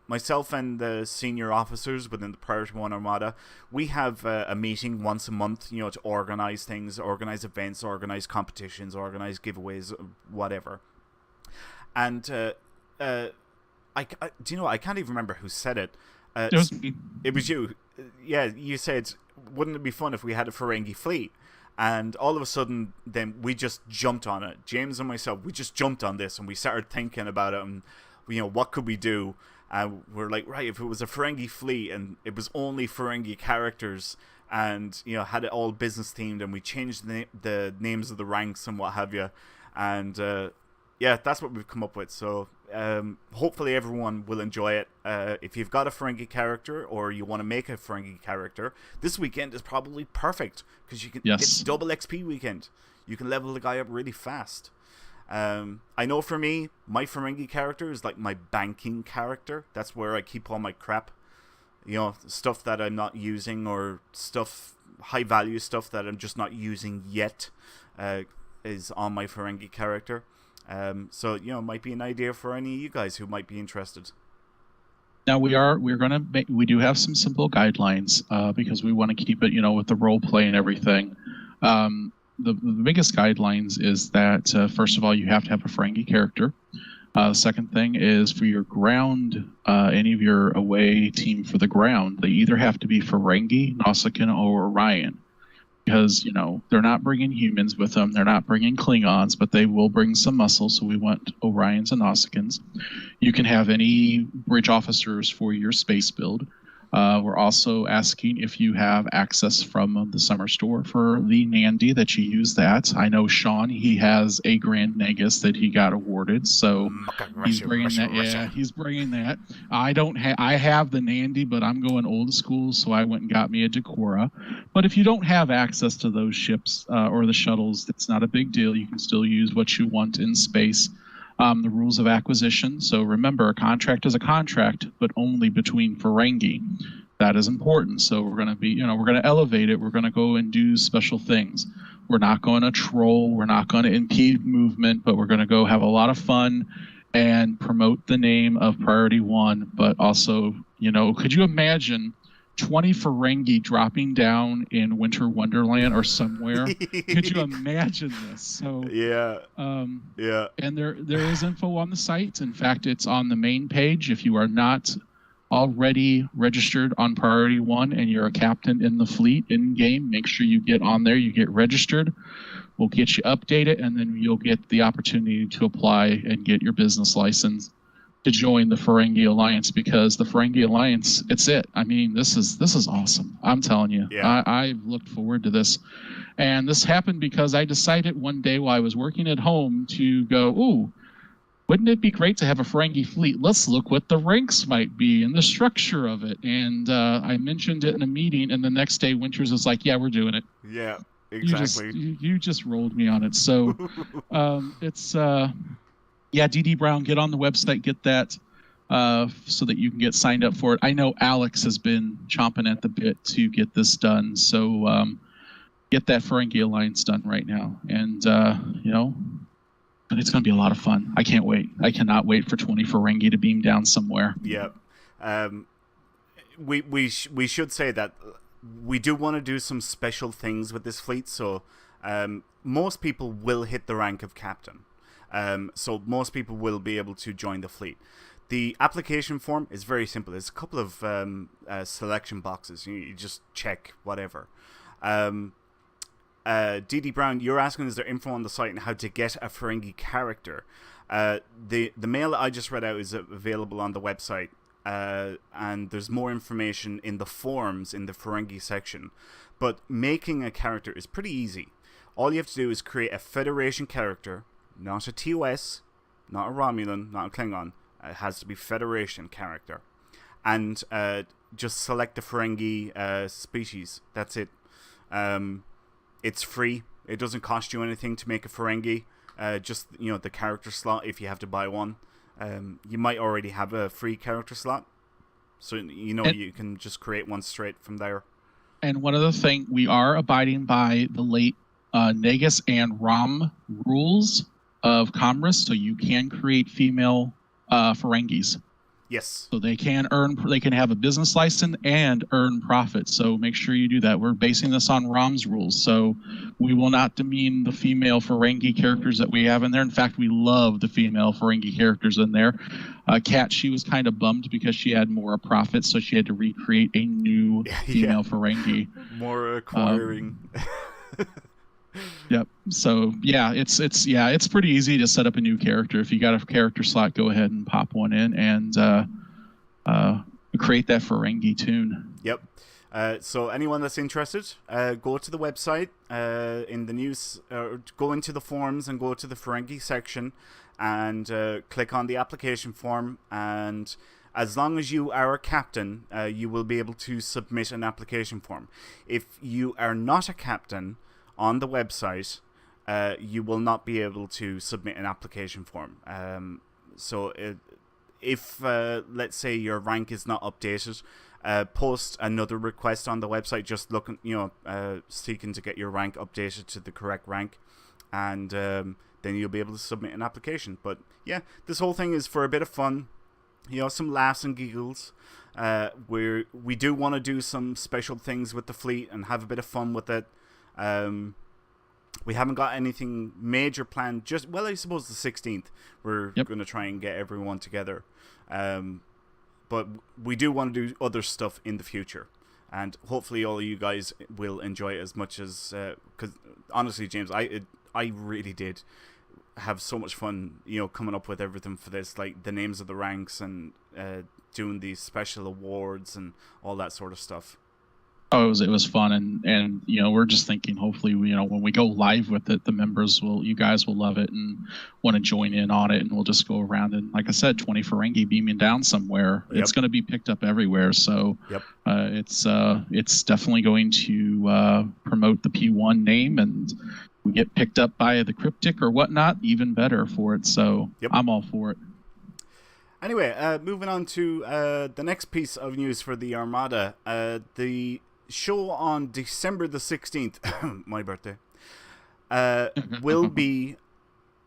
myself and the senior officers within the Priority One Armada, we have a meeting once a month, to organize things, organize events, organize competitions, organize giveaways, whatever. And I can't even remember who said it. It was me. It was you. Yeah, you said, wouldn't it be fun if we had a Ferengi fleet? And all of a sudden, then we just jumped on it. James and myself, we just jumped on this, and we started thinking about it, and what could we do? We're like, right, if it was a Ferengi fleet and it was only Ferengi characters, and had it all business themed, and we changed the names of the ranks and what have you, and that's what we've come up with. So hopefully everyone will enjoy it. If you've got a Ferengi character or you want to make a Ferengi character, this weekend is probably perfect because you can it's double XP weekend. You can level the guy up really fast. I know for me, my Ferengi character is like my banking character. That's where I keep all my crap. Stuff that I'm not using, or high value stuff that I'm just not using yet, is on my Ferengi character. So it might be an idea for any of you guys who might be interested. Now we do have some simple guidelines because we want to keep it with the role play and everything. The biggest guidelines is that first of all, you have to have a Ferengi character. The second thing is for your ground, any of your away team for the ground, they either have to be Ferengi, Nausicaan, or Orion. Because, they're not bringing humans with them. They're not bringing Klingons, but they will bring some muscle, so we want Orions and Nausicaans. You can have any bridge officers for your space build. We're also asking if you have access from the summer store for the Nandi, that you use that. I know Sean, he has a Grand Nagus that he got awarded, so he's bringing that. Yeah, he's bringing that. I have the Nandi, but I'm going old school, so I went and got me a Decora. But if you don't have access to those ships or the shuttles, it's not a big deal. You can still use what you want in space. The rules of acquisition. So remember, a contract is a contract, but only between Ferengi. That is important. So we're going to elevate it. We're going to go and do special things. We're not going to troll. We're not going to impede movement, but we're going to go have a lot of fun and promote the name of Priority One. But also, could you imagine 20 Ferengi dropping down in Winter Wonderland or somewhere? Could you imagine this? So yeah. And there is info on the site. In fact, it's on the main page. If you are not already registered on Priority One and you're a captain in the fleet in game, make sure you get on there. You get registered. We'll get you updated, and then you'll get the opportunity to apply and get your business license to join the Ferengi Alliance, because the Ferengi Alliance, it's it. I mean, this is awesome. I'm telling you. Yeah. I've looked forward to this. And this happened because I decided one day while I was working at home to go, ooh, wouldn't it be great to have a Ferengi fleet? Let's look what the ranks might be and the structure of it. And I mentioned it in a meeting, and the next day Winters was like, yeah, we're doing it. Yeah, exactly. You just rolled me on it. So it's... Yeah, DD Brown, get on the website, get that so that you can get signed up for it. I know Alex has been chomping at the bit to get this done, so get that Ferengi Alliance done right now. And, but it's going to be a lot of fun. I can't wait. I cannot wait for 20 Ferengi to beam down somewhere. Yeah. We should say that we do want to do some special things with this fleet, so most people will hit the rank of captain. So most people will be able to join the fleet. The application form is very simple. There's a couple of selection boxes. You just check whatever. DD Brown, you're asking, is there info on the site on how to get a Ferengi character? The mail that I just read out is available on the website, and there's more information in the forums in the Ferengi section. But making a character is pretty easy. All you have to do is create a Federation character. Not a TOS, not a Romulan, not a Klingon. It has to be Federation character. And just select the Ferengi species. That's it. It's free. It doesn't cost you anything to make a Ferengi. Just, the character slot if you have to buy one. You might already have a free character slot. So, you can just create one straight from there. And one other thing, we are abiding by the late Nagus and Rom rules of Commerce, so you can create female Ferengis. Yes. So they can have a business license and earn profit. So make sure you do that. We're basing this on Rom's rules, so we will not demean the female Ferengi characters that we have in there. In fact, we love the female Ferengi characters in there. Kat, she was kind of bummed because she had more profit, so she had to recreate a new female Ferengi. More acquiring. Yep. So yeah, it's pretty easy to set up a new character. If you got a character slot, go ahead and pop one in and create that Ferengi tune. Yep. So anyone that's interested, go to the website in the news, go into the forums and go to the Ferengi section and click on the application form. And as long as you are a captain, you will be able to submit an application form. If you are not a captain on the website, you will not be able to submit an application form. If let's say your rank is not updated, post another request on the website, just looking, seeking to get your rank updated to the correct rank, and then you'll be able to submit an application. But yeah, this whole thing is for a bit of fun, some laughs and giggles. We do want to do some special things with the fleet and have a bit of fun with it. We haven't got anything major planned. I suppose the 16th we're going to try and get everyone together. But we do want to do other stuff in the future, and hopefully all of you guys will enjoy it as much as, because honestly, James, I really did have so much fun, coming up with everything for this, like the names of the ranks and doing these special awards and all that sort of stuff. Oh, it was fun, and we're just thinking, hopefully, when we go live with it, the members you guys will love it and want to join in on it, and we'll just go around and, like I said, 20 Ferengi beaming down somewhere. Yep. It's going to be picked up everywhere, so yep. It's definitely going to promote the P1 name, and we get picked up by the cryptic or whatnot, even better for it. So yep. I'm all for it. Anyway, moving on to the next piece of news for the Armada. The show on December the 16th, my birthday, will be...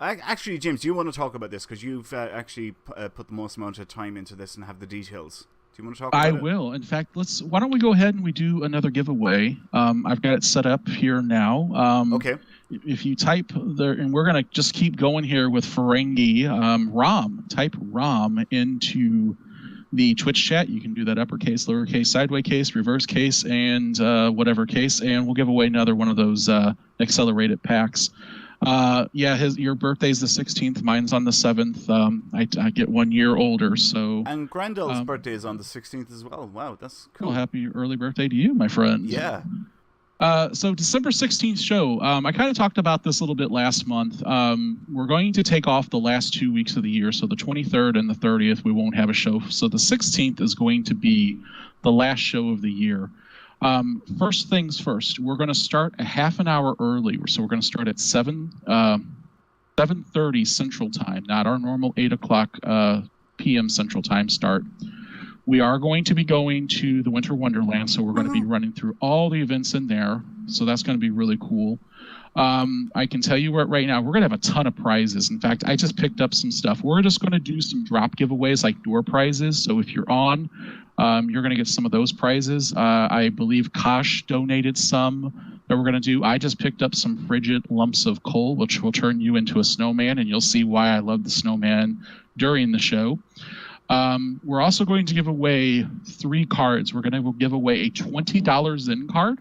Actually, James, do you want to talk about this? Because you've actually put the most amount of time into this and have the details. Do you want to talk about it? I will. In fact, why don't we go ahead and we do another giveaway? I've got it set up here now. Okay. If you type there, and we're going to just keep going here with Ferengi, type ROM into the Twitch chat. You can do that uppercase, lowercase, sideways case, reverse case, and whatever case, and we'll give away another one of those accelerated packs. Your birthday's the 16th. Mine's on the 7th. I get 1 year older, so. And Grandel's birthday is on the 16th as well. Wow, that's cool. Well, happy early birthday to you, my friend. Yeah. So December 16th show, I kind of talked about this a little bit last month. We're going to take off the last 2 weeks of the year. So the 23rd and the 30th, we won't have a show. So the 16th is going to be the last show of the year. First things first, we're going to start a half an hour early. So we're going to start at 7:30 Central Time, not our normal 8 o'clock p.m. Central Time start. We are going to be going to the Winter Wonderland, so we're going to be running through all the events in there. So that's going to be really cool. I can tell you right now, we're going to have a ton of prizes. In fact, I just picked up some stuff. We're just going to do some drop giveaways like door prizes. So if you're on, you're going to get some of those prizes. I believe Kosh donated some that we're going to do. I just picked up some frigid lumps of coal, which will turn you into a snowman, and you'll see why I love the snowman during the show. We're also going to give away 3 cards. We're going to give away a $20 Zen card.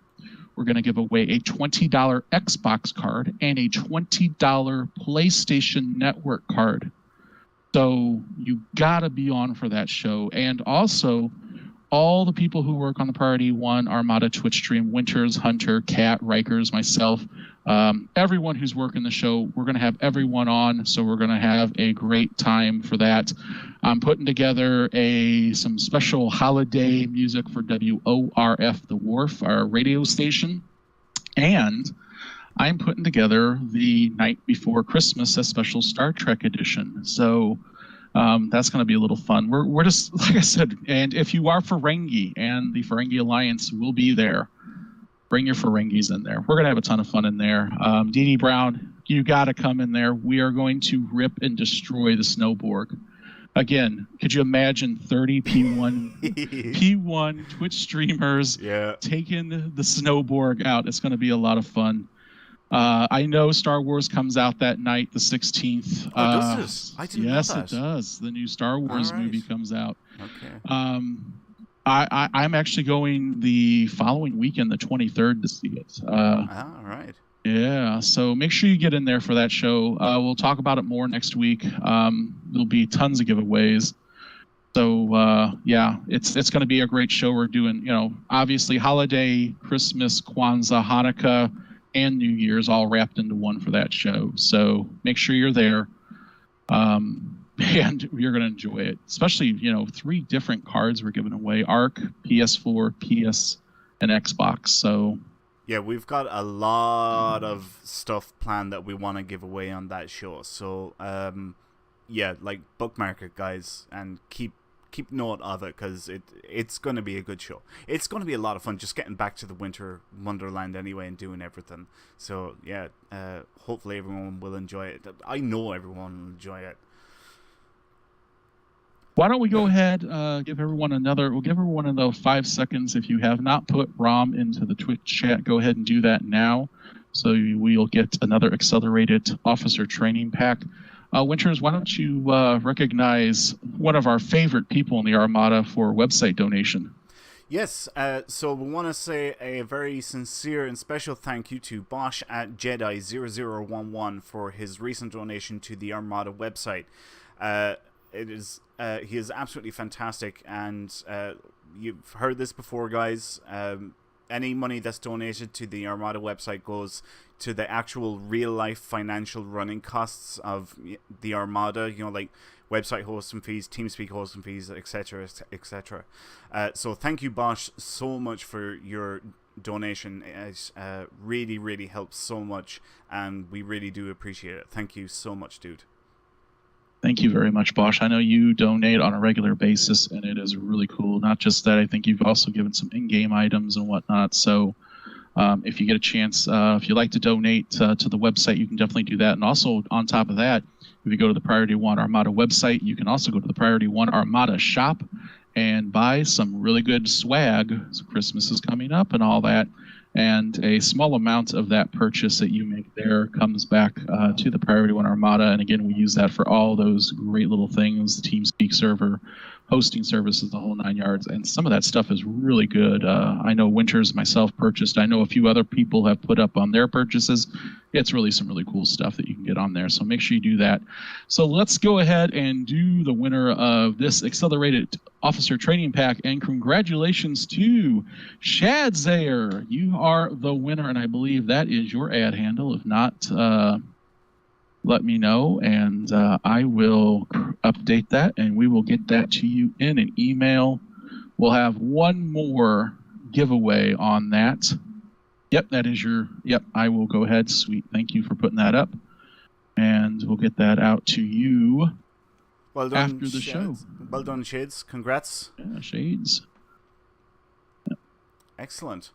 We're going to give away a $20 Xbox card and a $20 PlayStation Network card. So you got to be on for that show. And also, all the people who work on the Priority One Armada Twitch stream, Winters, Hunter, Kat, Rikers, myself, everyone who's working the show, we're going to have everyone on, so we're going to have a great time for that. I'm putting together some special holiday music for WORF, The Wharf, our radio station, and I'm putting together the night before Christmas a special Star Trek edition. So that's going to be a little fun. We're just, like I said, and if you are Ferengi and the Ferengi Alliance will be there, bring your Ferengis in there. We're going to have a ton of fun in there. Dee Dee Brown, you got to come in there. We are going to rip and destroy the Snowborg. Again, could you imagine 30 P1 Twitch streamers taking the Snowborg out? It's going to be a lot of fun. I know Star Wars comes out that night, the 16th. Does this? I didn't know that. Yes, it does. The new Star Wars movie comes out. Okay. I'm actually going the following weekend, the 23rd, to see it. All right. Yeah, so make sure you get in there for that show. We'll talk about it more next week. There'll be tons of giveaways. So yeah, it's going to be a great show. We're doing, obviously holiday, Christmas, Kwanzaa, Hanukkah, and New Year's all wrapped into one for that show. So make sure you're there, and you're going to enjoy it. Especially, 3 different cards we're giving away: ARC, PS4, PS, and Xbox. So yeah, we've got a lot of stuff planned that we want to give away on that show. So yeah, like bookmark it, guys, and keep note of it, because it's going to be a good show. It's going to be a lot of fun just getting back to the winter wonderland anyway and doing everything. So yeah, hopefully everyone will enjoy it. I know everyone will enjoy it. Why don't we go ahead, give everyone we'll give everyone another 5 seconds. If you have not put ROM into the Twitch chat, go ahead and do that now. So we'll get another accelerated officer training pack. Winters, why don't you recognize one of our favorite people in the Armada for website donation? Yes, so we want to say a very sincere and special thank you to Bosch at Jedi0011 for his recent donation to the Armada website. He is absolutely fantastic, and you've heard this before, guys. Any money that's donated to the Armada website goes to the actual real-life financial running costs of the Armada, like website hosting fees, TeamSpeak hosting fees, etc., etc. So thank you, Bosch, so much for your donation. It really, really helps so much, and we really do appreciate it. Thank you so much, dude. Thank you very much, Bosch. I know you donate on a regular basis, and it is really cool. Not just that, I think you've also given some in-game items and whatnot. So if you get a chance, if you'd like to donate to the website, you can definitely do that. And also, on top of that, if you go to the Priority One Armada website, you can also go to the Priority One Armada shop and buy some really good swag. So Christmas is coming up and all that. And a small amount of that purchase that you make there comes back to the Priority One Armada. And again, we use that for all those great little things, the TeamSpeak server, hosting services, the whole 9 yards. And some of that stuff is really good. I know Winters myself purchased. I know a few other people have put up on their purchases. It's really some really cool stuff that you can get on there. So make sure you do that. So let's go ahead and do the winner of this accelerated officer training pack. And congratulations to Shadzayer. You are the winner, and I believe that is your ad handle. If not, let me know, and I will update that, and we will get that to you in an email. We'll have one more giveaway on that. Yep, that is your... Yep, I will go ahead. Sweet. Thank you for putting that up. And we'll get that out to you well done, after the show. Well done, Shades. Congrats. Yeah, Shades. Yep. Excellent.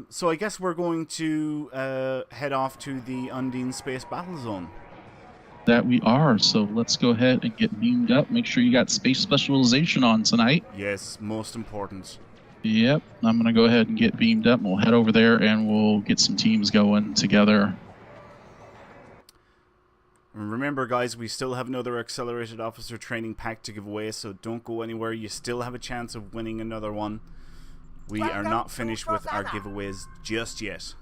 So I guess we're going to head off to the Undine Space Battlezone. That we are. So let's go ahead and get beamed up. Make sure you got space specialization on tonight. Yes, most important. Yep. I'm going to go ahead and get beamed up. We'll head over there and we'll get some teams going together. Remember, guys, we still have another accelerated officer training pack to give away, so don't go anywhere. You still have a chance of winning another one. We are not finished with our giveaways just yet.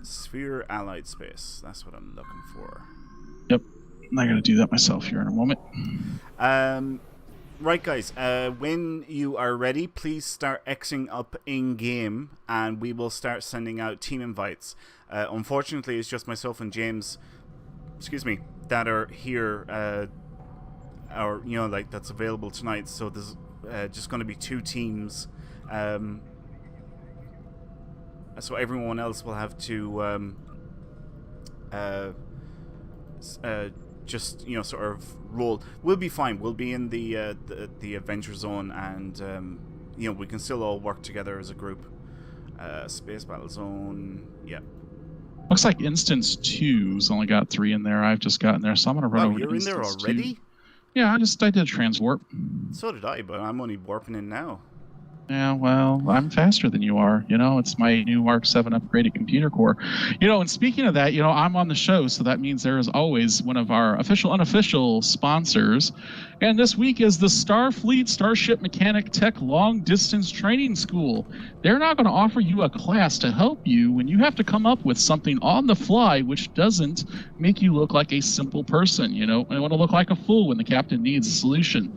Sphere Allied Space. That's what I'm looking for. Yep. I got to do that myself here in a moment. Right, guys. When you are ready, please start Xing up in-game, and we will start sending out team invites. Unfortunately, it's just myself and James, that are here, or, that's available tonight. So there's just going to be 2 teams. So everyone else will have to just sort of roll. We'll be fine. We'll be in the adventure zone, and we can still all work together as a group. Space battle zone. Yeah. Looks like instance 2's only got 3 in there. I've just gotten there, so I'm gonna run over to instance 2. You're in there already? 2. Yeah, I did transwarp. So did I, but I'm only warping in now. Yeah, well, I'm faster than you are. It's my new Mark 7 upgraded computer core. And speaking of that, I'm on the show, so that means there is always one of our official, unofficial sponsors. And this week is the Starfleet Starship Mechanic Tech Long Distance Training School. They're not going to offer you a class to help you when you have to come up with something on the fly which doesn't make you look like a simple person. I want to look like a fool when the captain needs a solution.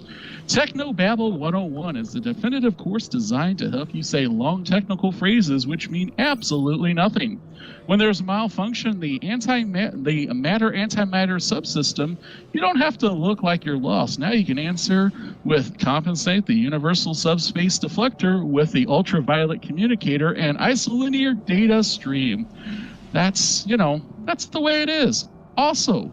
Technobabble 101 is the definitive course designed to help you say long technical phrases which mean absolutely nothing. When there's a malfunction, the matter-antimatter subsystem, you don't have to look like you're lost. Now you can answer with compensate the universal subspace deflector with the ultraviolet communicator and isolinear data stream. That's the way it is. Also,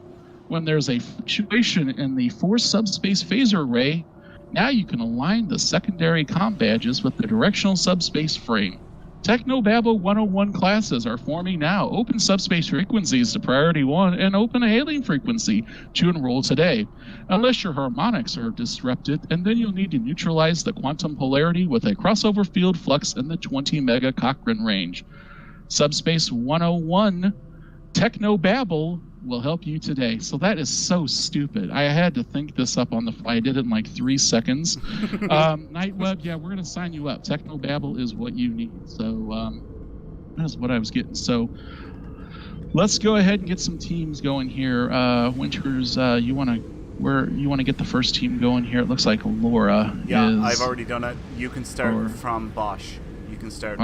when there's a fluctuation in the force subspace phaser array, now you can align the secondary comm badges with the directional subspace frame. Technobabble 101 classes are forming now. Open subspace frequencies to Priority One and open a hailing frequency to enroll today. Unless your harmonics are disrupted, and then you'll need to neutralize the quantum polarity with a crossover field flux in the 20 mega Cochrane range. Subspace 101 Technobabble will help you today. So that is so stupid. I had to think this up on the fly. I did it in like 3 seconds. Nightweb, yeah, we're going to sign you up. Technobabble is what you need. So that's what I was getting. So let's go ahead and get some teams going here. Winters, you want to get the first team going here? It looks like Laura. Yeah, I've already done it. You can start from Bosch. Can start.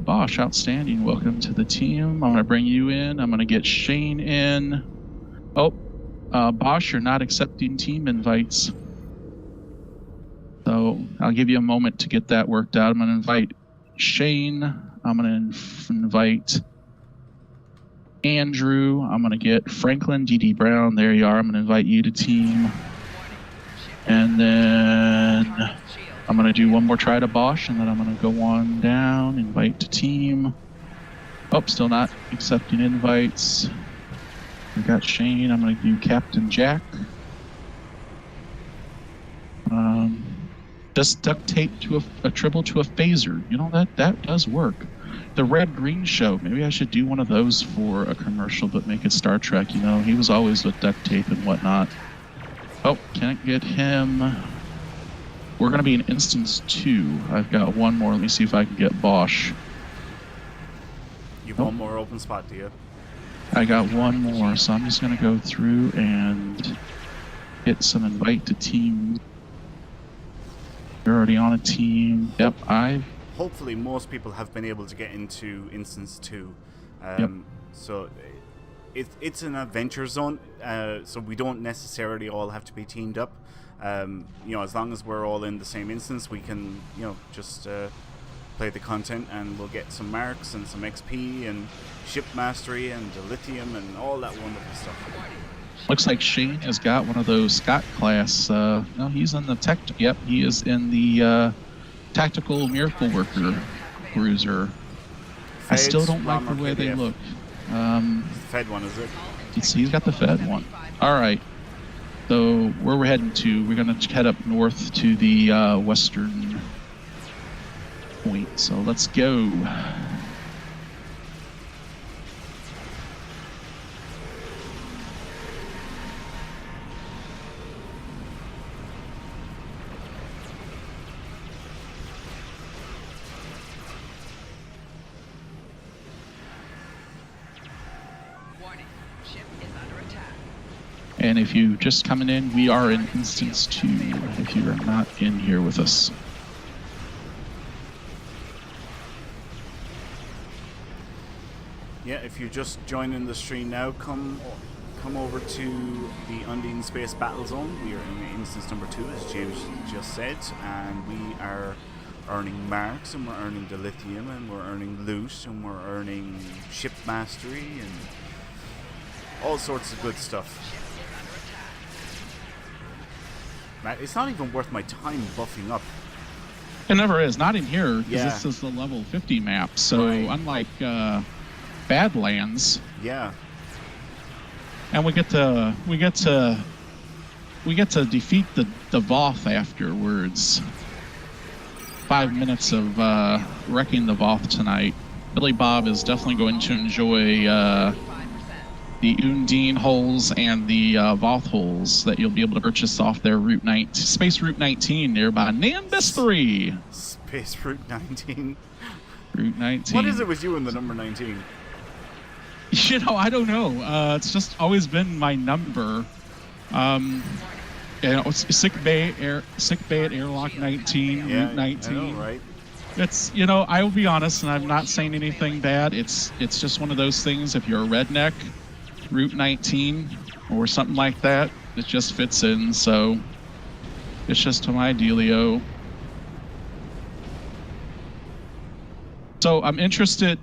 Bosch, outstanding. Welcome to the team. I'm gonna bring you in. I'm gonna get Shane in. Bosch, you're not accepting team invites. So I'll give you a moment to get that worked out. I'm gonna invite Shane. I'm gonna invite Andrew. I'm gonna get Franklin, DD Brown. There you are. I'm gonna invite you to team. And then I'm going to do one more try to Bosch, and then I'm going to go on down, invite to team. Still not accepting invites. We got Shane. I'm going to do Captain Jack. Just duct tape to a tribble to a phaser. That does work. The red-green show. Maybe I should do one of those for a commercial, but make it Star Trek. He was always with duct tape and whatnot. Can't get him. We're going to be in instance 2. I've got one more. Let me see if I can get Bosch. You have one more open spot, do you? I got one more, so I'm just going to go through and hit some invite to teams. You're already on a team. Yep, Hopefully most people have been able to get into instance 2. So it's an adventure zone, so we don't necessarily all have to be teamed up. As long as we're all in the same instance, we can, just play the content, and we'll get some marks and some XP and ship mastery and dilithium and all that wonderful stuff. Looks like Shane has got one of those Scott class. No, he's in the tech. Yep, he is in the tactical miracle worker cruiser. I still don't like the way they look. The Fed one, is it? He's got the Fed one. All right. So where we're heading to, we're going to head up north to the western point. So let's go. And if you just coming in, we are in instance 2, if you are not in here with us. Yeah, if you're just joining the stream now, come over to the Undine Space Battlezone. We are in instance number 2, as James just said, and we are earning marks, and we're earning dilithium, and we're earning loot, and we're earning ship mastery, and all sorts of good stuff. It's not even worth my time buffing up. It never is. Not in here, because this is the level 50 map. So unlike Badlands, and we get to defeat the Voth afterwards. 5 minutes of wrecking the Voth tonight. Billy Bob is definitely going to enjoy the Undine holes and the Voth holes that you'll be able to purchase off their Space Route 19 nearby Nimbus 3. Space Route 19. Route 19. What is it with you and the number 19? You know, I don't know. It's just always been my number. It's sick bay at airlock 19, Yeah, Route 19. I know, right? It's, you know, I will be honest, and I'm not saying anything bad. It's just one of those things. If you're a redneck, Route 19 or something like that, it just fits in. So it's just to my dealio. So I'm interested,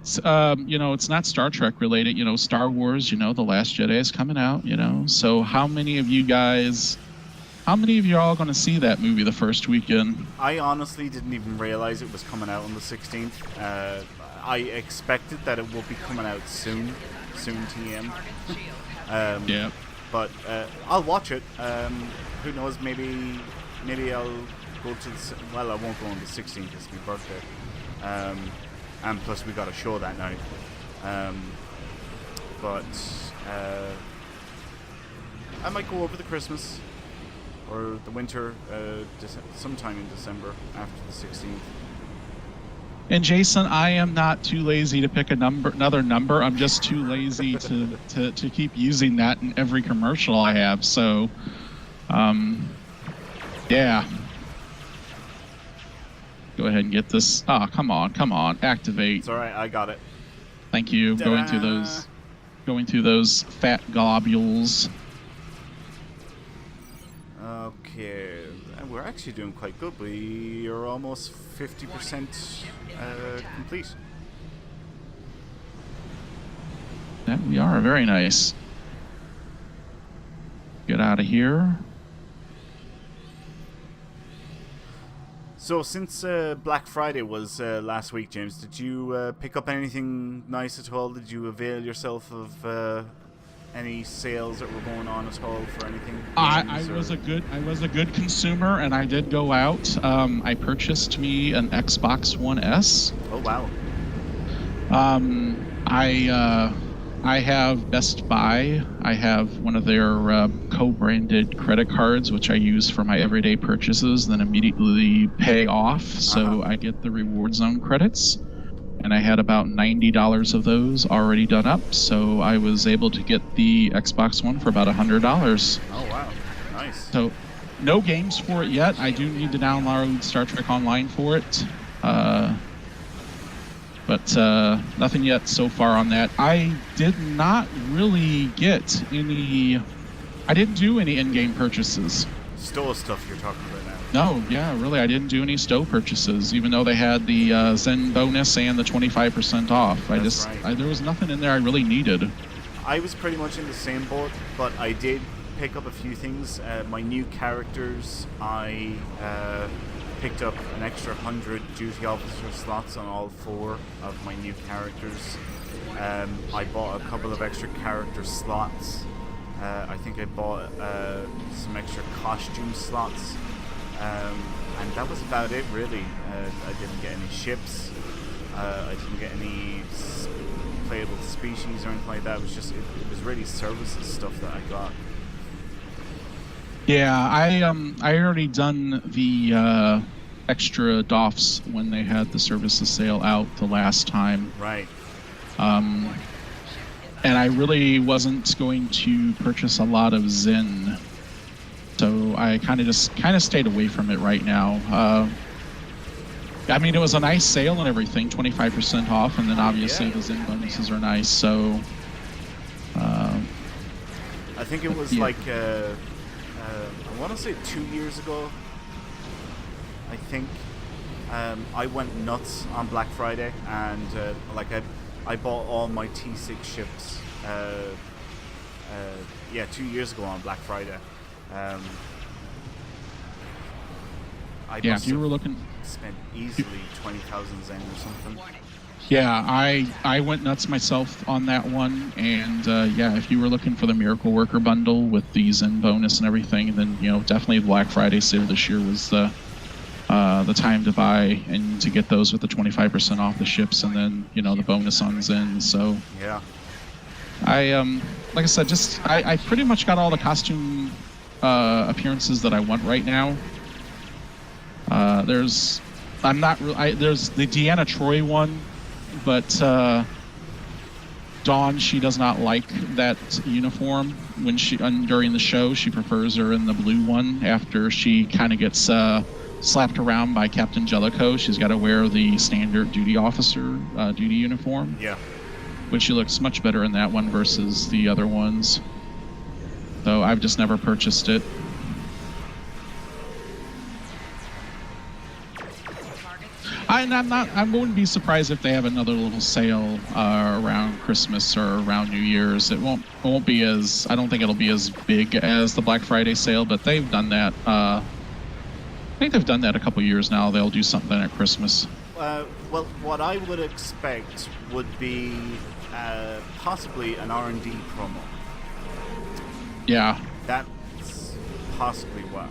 you know, it's not Star Trek related, you know, Star Wars, you know, The Last Jedi is coming out, you know. So how many of you are all going to see that movie the first weekend? I honestly didn't even realize it was coming out on the 16th. I expected that it will be coming out soon TM. Yeah. But I'll watch it. Who knows, maybe I'll go to I won't go on the 16th, it's my birthday. And plus we got a show that night. But I might go over the Christmas or the winter, sometime in December after the 16th. And Jason, I am not too lazy to pick another number. I'm just too lazy to keep using that in every commercial I have. So, yeah. Go ahead and get this. Oh, come on, activate. It's all right, I got it. Thank you. Ta-da! Going through those fat globules. Okay, we're actually doing quite good. We are almost 50% complete. That we are. Very nice. Get out of here. So since Black Friday was last week, James, did you pick up anything nice at all? Did you avail yourself of any sales that were going on at all for anything? I was a good consumer, and I did go out. I purchased me an Xbox One S. Oh wow. I have Best Buy. I have one of their co-branded credit cards, which I use for my everyday purchases, then immediately pay off. So I get the Reward Zone credits. And I had about $90 of those already done up. So I was able to get the Xbox One for about $100. Oh, wow. Nice. So no games for it yet. I do need to download Star Trek Online for it. But nothing yet so far on that. I did not really get any... I didn't do any in-game purchases. Store stuff you're talking about now. No, yeah, really, I didn't do any stow purchases, even though they had the Zen bonus and the 25% off. That's right. There was nothing in there I really needed. I was pretty much in the same boat, but I did pick up a few things. My new characters, I picked up an extra 100 duty officer slots on all 4 of my new characters. I bought a couple of extra character slots. I think I bought some extra costume slots. And that was about it, really. I didn't get any ships. I didn't get any playable species or anything like that. It was just, it was really services stuff that I got. Yeah, I already done the extra DOFs when they had the services sale out the last time. Right. And I really wasn't going to purchase a lot of Zen. So I kind of stayed away from it right now. I mean, it was a nice sale and everything, 25% off, and then obviously the Zen bonuses are nice. So I think it was like I want to say 2 years ago. I think I went nuts on Black Friday, and I bought all my T6 ships. 2 years ago on Black Friday. If you were looking, spent easily 20,000 Zen or something. Yeah, I went nuts myself on that one, and if you were looking for the Miracle Worker bundle with the Zen bonus and everything, then definitely Black Friday sale this year was the time to buy and to get those with the 25% off the ships, and then the bonus on Zen. So yeah, I like I said, I pretty much got all the costume appearances that I want right now. There's the Deanna Troi one, but Dawn, she does not like that uniform. When during the show, she prefers her in the blue one. After she kind of gets slapped around by Captain Jellicoe, she's got to wear the standard duty officer duty uniform. Yeah. Which she looks much better in that one versus the other ones. So I've just never purchased it. I wouldn't be surprised if they have another little sale around Christmas or around New Year's. It won't be as, I don't think it'll be as big as the Black Friday sale, but they've done that. I think they've done that a couple years now. They'll do something at Christmas. Well, what I would expect would be possibly an R&D promo. Yeah. That's possibly what.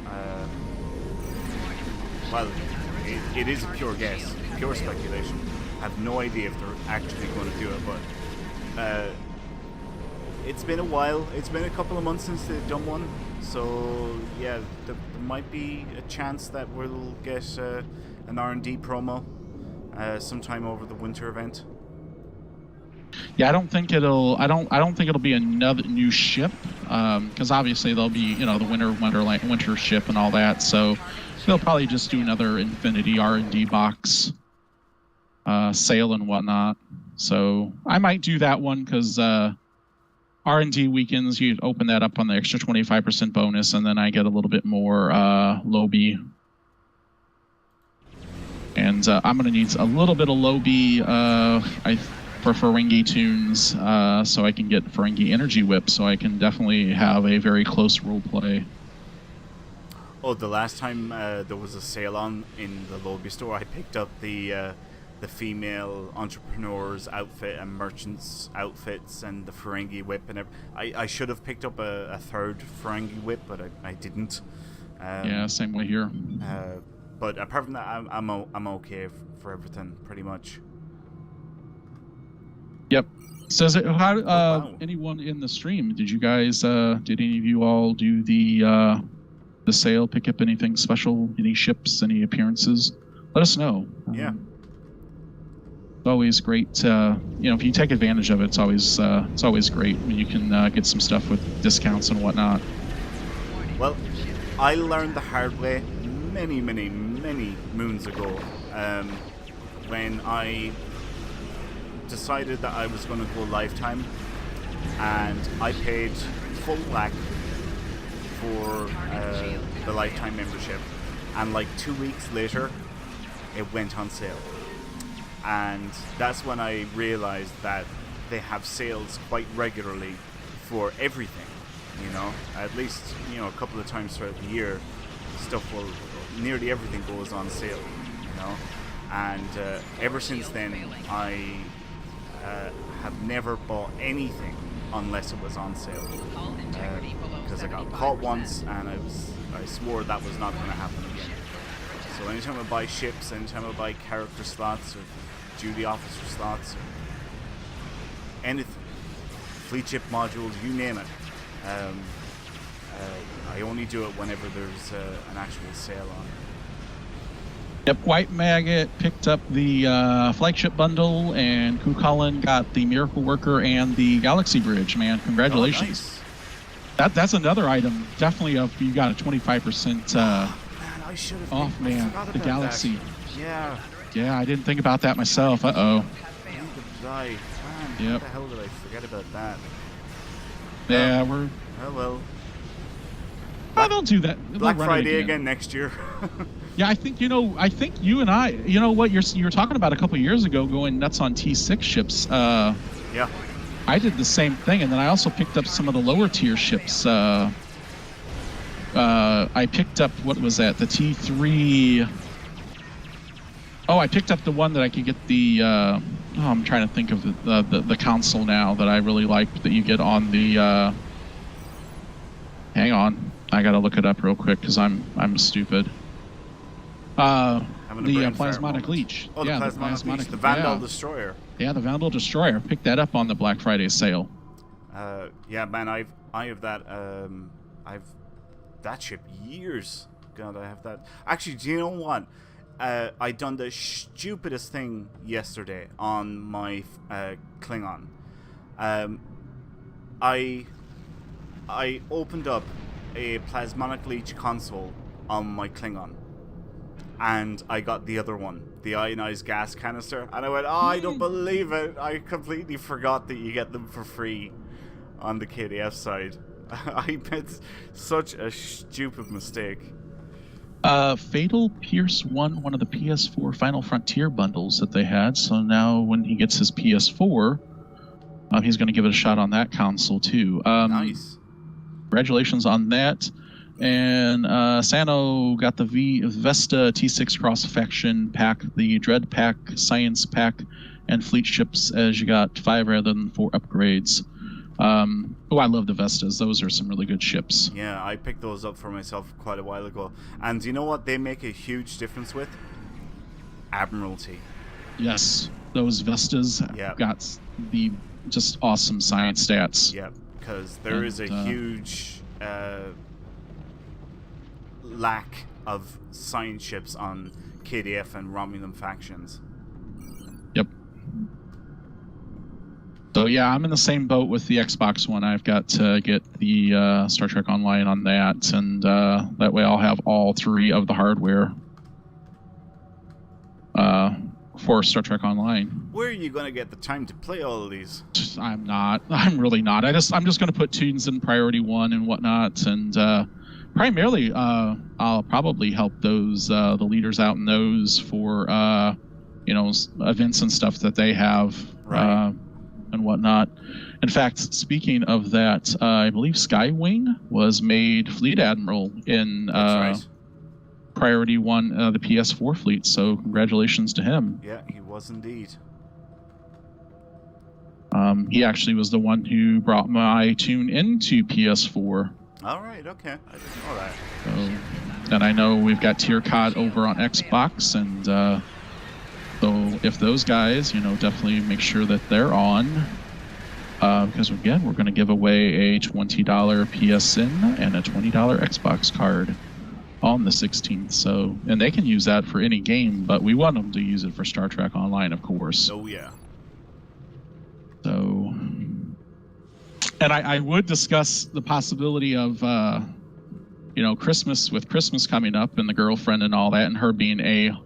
Well, it is a pure guess, pure speculation. I have no idea if they're actually going to do it, but it's been a while. It's been a couple of months since they've done one, so yeah, there might be a chance that we'll get an R&D promo sometime over the winter event. Yeah, I don't think it'll be another new ship, because obviously there'll be the winter ship and all that. So they'll probably just do another Infinity R&D box sale and whatnot. So I might do that one because R&D weekends, you open that up on the extra 25% bonus, and then I get a little bit more Lobi. And I'm going to need a little bit of Lobi for Ferengi tunes, so I can get Ferengi Energy Whip, so I can definitely have a very close role play. Oh, the last time there was a sale on in the Lobi store, I picked up the female entrepreneur's outfit and merchant's outfits and the Ferengi Whip and I should have picked up a third Ferengi Whip, but I didn't. Yeah, same way here. But apart from that, I'm okay for everything pretty much. Yep. Says it. How? Wow. Anyone in the stream? Did you guys? Did any of you all do the sale? Pick up anything special? Any ships? Any appearances? Let us know. Yeah. It's always great. If you take advantage of it, it's always great when you can get some stuff with discounts and whatnot. Well, I learned the hard way many moons ago when I decided that I was going to go lifetime, and I paid full whack for the lifetime membership, and like 2 weeks later it went on sale, and that's when I realized that they have sales quite regularly for everything, at least a couple of times throughout the year. Nearly everything goes on sale, and ever since then I have never bought anything unless it was on sale, because I got caught once and I swore that was not going to happen again. So anytime I buy ships, anytime I buy character slots or duty officer slots or anything, fleet ship modules, you name it, I only do it whenever there's an actual sale on. Yep, White Maggot picked up the flagship bundle, and Kukulin got the Miracle Worker and the Galaxy Bridge. Man, congratulations! Oh, nice. That's another item. Definitely, you got a 25% I should have off. Man, the Galaxy. That. Yeah, I didn't think about that myself. Yep. How the hell did I forget about that? Yeah, Oh well. They'll do that. Black Friday again next year. Yeah, I think you and I, what you were talking about a couple of years ago, going nuts on T6 ships. Yeah. I did the same thing, and then I also picked up some of the lower tier ships. I picked up, what was that? The T3. Oh, I picked up the one that I could get the. I'm trying to think of the console now that I really like that you get on the. Hang on, I gotta look it up real quick because I'm stupid. The plasmatic leech. Oh, yeah, the plasmatic leech. The Vandal Destroyer. Yeah, the Vandal Destroyer. Picked that up on the Black Friday sale. Yeah, man, I have that. I've that ship years. God, I have that. Actually, do you know what? I done the stupidest thing yesterday on my Klingon. I opened up a plasmatic leech console on my Klingon, and I got the other one, the ionized gas canister, and I went, oh, I don't believe it. I completely forgot that you get them for free on the KDF side. I made such a stupid mistake. Fatal Pierce won one of the PS4 Final Frontier bundles that they had, so now when he gets his PS4, he's going to give it a shot on that console too. Nice. Congratulations on that. And Sano got the Vesta T6 Cross Faction pack, the Dread pack, Science pack, and Fleet ships, as you got 5 rather than 4 upgrades. I love the Vestas. Those are some really good ships. Yeah, I picked those up for myself quite a while ago. And you know what they make a huge difference with? Admiralty. Yes, those Vestas got the just awesome science stats. Yeah, because there is a huge lack of science ships on KDF and Romulan factions. Yep. So yeah, I'm in the same boat with the Xbox One. I've got to get the Star Trek Online on that, and that way I'll have all 3 of the hardware for Star Trek Online. Where are you going to get the time to play all of these? I'm not. I'm really not. I'm just going to put tunes in Priority One and whatnot, and primarily I'll probably help those the leaders out in those for events and stuff that they have. Right. And whatnot. In fact, speaking of that, I believe Skywing was made Fleet Admiral in Priority One, the PS4 fleet. So congratulations to him. Yeah, he was indeed. He actually was the one who brought my tune into PS4. All right, okay, I didn't know that. So, and I know we've got Tier COD over on Xbox, and so if those guys, definitely make sure that they're on, because again, we're going to give away a $20 PSN and a $20 Xbox card on the 16th. So, and they can use that for any game, but we want them to use it for Star Trek Online, of course. Oh yeah. So, and I would discuss the possibility of, Christmas, with Christmas coming up and the girlfriend and all that, and her being a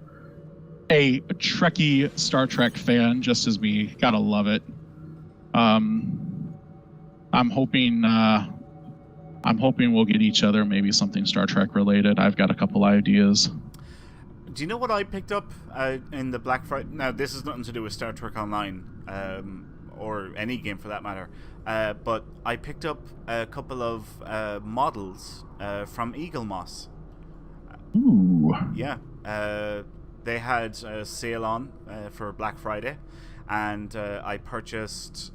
Trekkie Star Trek fan, just as me. Gotta love it. I'm hoping we'll get each other maybe something Star Trek related. I've got a couple ideas. Do you know what I picked up in the Black Friday? Now, this has nothing to do with Star Trek Online, or any game for that matter. But I picked up a couple of models from Eaglemoss. Ooh. Yeah. They had a sale on for Black Friday, and I purchased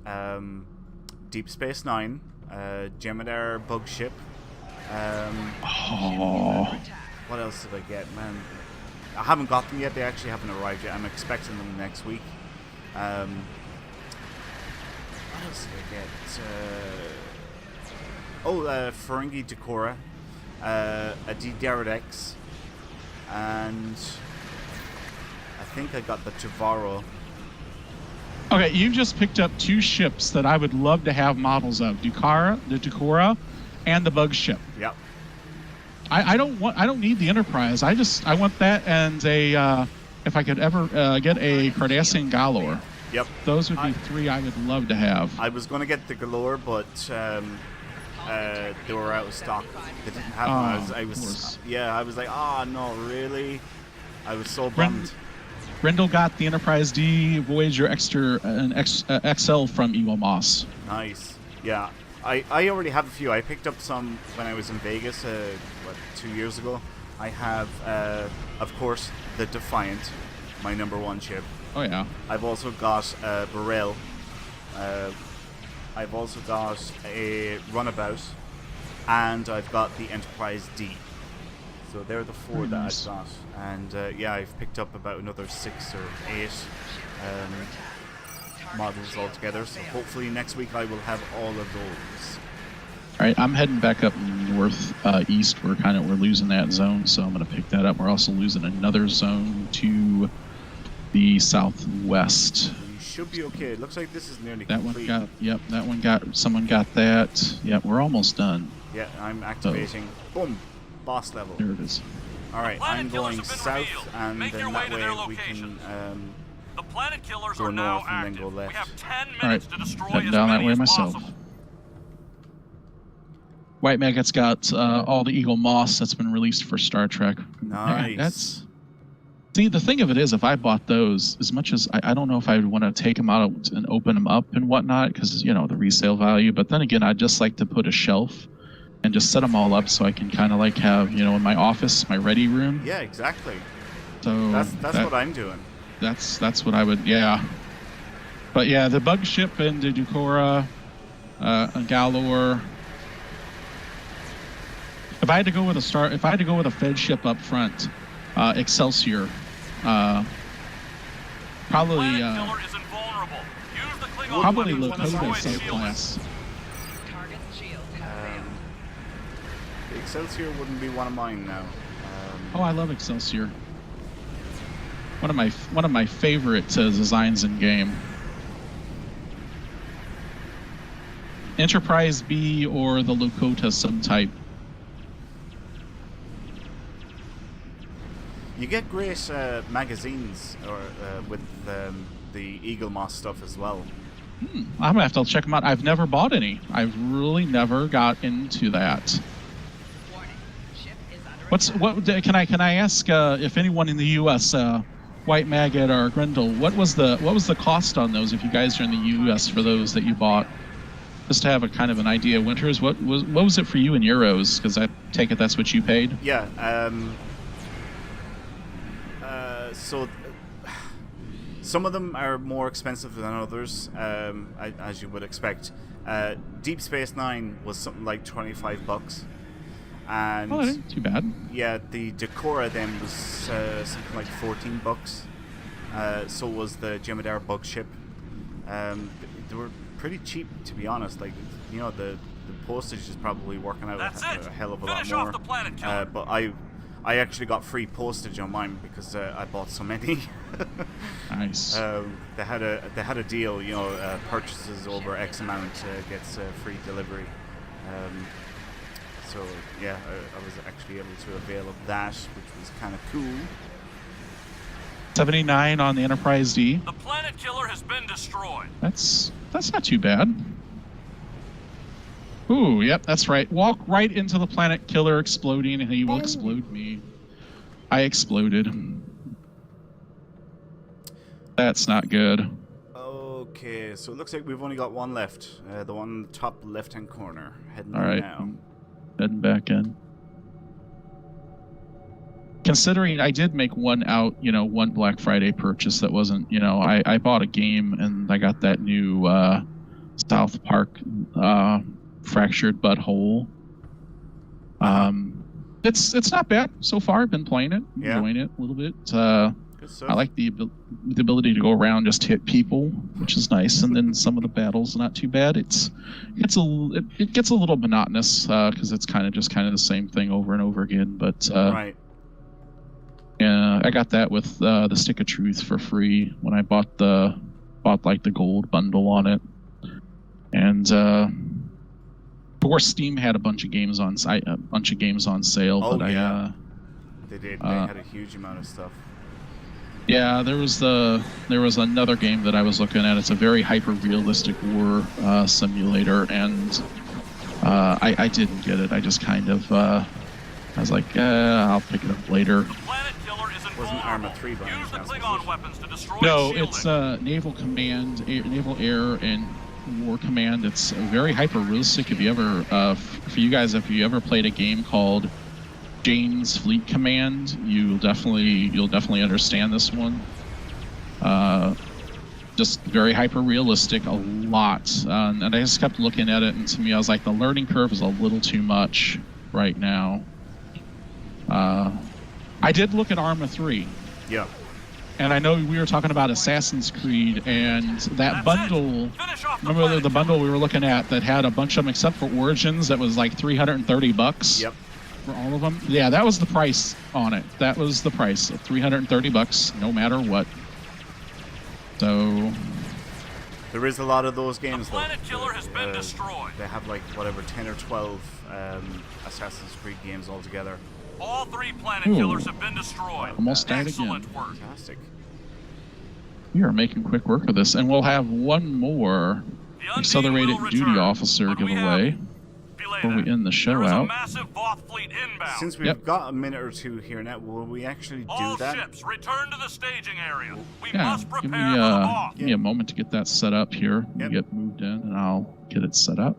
Deep Space Nine, Jem'Hadar bug ship. What else did I get, man? I haven't got them yet. They actually haven't arrived yet. I'm expecting them next week. What else did I get? Ferengi Decora, a D-Daradex, and I think I got the Tavaro. Okay, you've just picked up 2 ships that I would love to have models of: the Decora, and the bug ship. Yep. I don't need the Enterprise. I want that and a if I could ever get a Cardassian Galore. Yep. Those would be 3 I would love to have. I was going to get the Galore, but they were out of stock. They didn't have them. I was like, oh no, really? I was so bummed. Brindle got the Enterprise D Voyager Extra and XL from Eaglemoss. Nice. Yeah. I already have a few. I picked up some when I was in Vegas 2 years ago. I have, of course, the Defiant, my number 1 ship. Oh, yeah. I've also got Burrell. I've also got a Runabout. And I've got the Enterprise D. So they're the 4 that I've got. And yeah, I've picked up about another 6 or 8 models altogether. So hopefully next week I will have all of those. All right, I'm heading back up north east. We're losing that zone, so I'm going to pick that up. We're also losing another zone to the southwest. You should be okay. It looks like this is nearly that complete. Someone got that. Yep, we're almost done. Yeah, I'm activating. Boom, boss level. There it is. All right, I'm going south, and then that way we can the planet killers go are now north and then active. go left. We have 10 All minutes right, to destroy heading as down that many way as myself. possible. White Maggot's got all the Eagle Moss that's been released for Star Trek. Nice. See, the thing of it is, if I bought those, as much as I don't know if I would want to take them out and open them up and whatnot, because, the resale value. But then again, I'd just like to put a shelf and just set them all up so I can kind of like have, in my office, my ready room. Yeah, exactly. So that's what I'm doing. That's what I would, yeah. But yeah, the Bug Ship and the Decorah, Galore. If I had to go with a Fed ship up front, Excelsior, probably Lakota subclass. The Excelsior wouldn't be one of mine now. Oh, I love Excelsior. One of my favorite designs in game. Enterprise B or the Lakota subtype. You get great magazines with the Eagle Moss stuff as well. I'm gonna have to check them out. I've never bought any. I've really never got into that. Can I ask if anyone in the U.S. White Maggot or Grendel, what was the cost on those if you guys are in the U.S. for those that you bought? Just to have a kind of an idea. Winters, what was it for you in euros? Because I take it that's what you paid. Yeah. So some of them are more expensive than others, as you would expect. Deep Space Nine was something like $25, and that ain't too bad. Yeah, the Decorah then was something like $14. So was the Jem'Hadar Bug Ship. They were pretty cheap, to be honest. Like, the postage is probably working out a hell of a lot more. Off the planet killer. But I actually got free postage on mine because I bought so many. Nice. They had a deal, purchases over X amount gets free delivery. So yeah, I was actually able to avail of that, which was kind of cool. 79 on the Enterprise D. The planet killer has been destroyed. That's not too bad. Ooh, yep, that's right. Walk right into the planet killer exploding, and he will explode me. I exploded. That's not good. Okay, so it looks like we've only got one left. The one in the top left-hand corner. Heading All right, now. Heading back in. Considering I did make one Black Friday purchase that wasn't, I bought a game and I got that new South Park Fractured Butthole. It's not bad so far. I've been playing it, enjoying it a little bit. I like the ability to go around just hit people, which is nice, and then some of the battles not too bad. It gets a little monotonous because it's kind of the same thing over and over again. But right. Yeah, I got that with the Stick of Truth for free when I bought the gold bundle on it, and of course Steam had a bunch of games on sale. Oh, but yeah. They did. They had a huge amount of stuff. Yeah, there was another game that I was looking at. It's a very hyper-realistic war simulator, and I didn't get it. I just kind of I was like, I'll pick it up later. Wasn't Arma 3 by Use the Klingon weapons to destroy No, it's Naval Command, Naval Air and War Command. It's very hyper-realistic. If you ever, for you guys, if you ever played a game called Jane's Fleet Command, you'll definitely understand this one. Just very hyper-realistic, a lot. And I just kept looking at it, and to me, I was like, the learning curve is a little too much right now. I did look at Arma 3. Yeah. And I know we were talking about Assassin's Creed and that That's bundle. it. Finish off the Remember planet the bundle killer. we were looking at that had a bunch of them except for Origins that was like $330 Yep. for all of them? Yeah, that was the price on it. That was the price of $330 no matter what. So There is a lot of those games, The planet killer has been though. destroyed. They have like whatever 10 or 12 Assassin's Creed games altogether. All 3 planet Ooh. killers have been destroyed. Almost died Excellent again. work. Fantastic. we are making quick work of this, and we'll have one more The Undine accelerated will duty return, officer but we giveaway Belay before we that. end the show There is a out. massive Voth fleet inbound. Since we've Yep. got a minute or two here now, will we actually do All that? ships return to the staging area. We Yeah, must give prepare me, for the Voth. give me a moment to get that set up here. Yep. You get moved in, and I'll get it set up.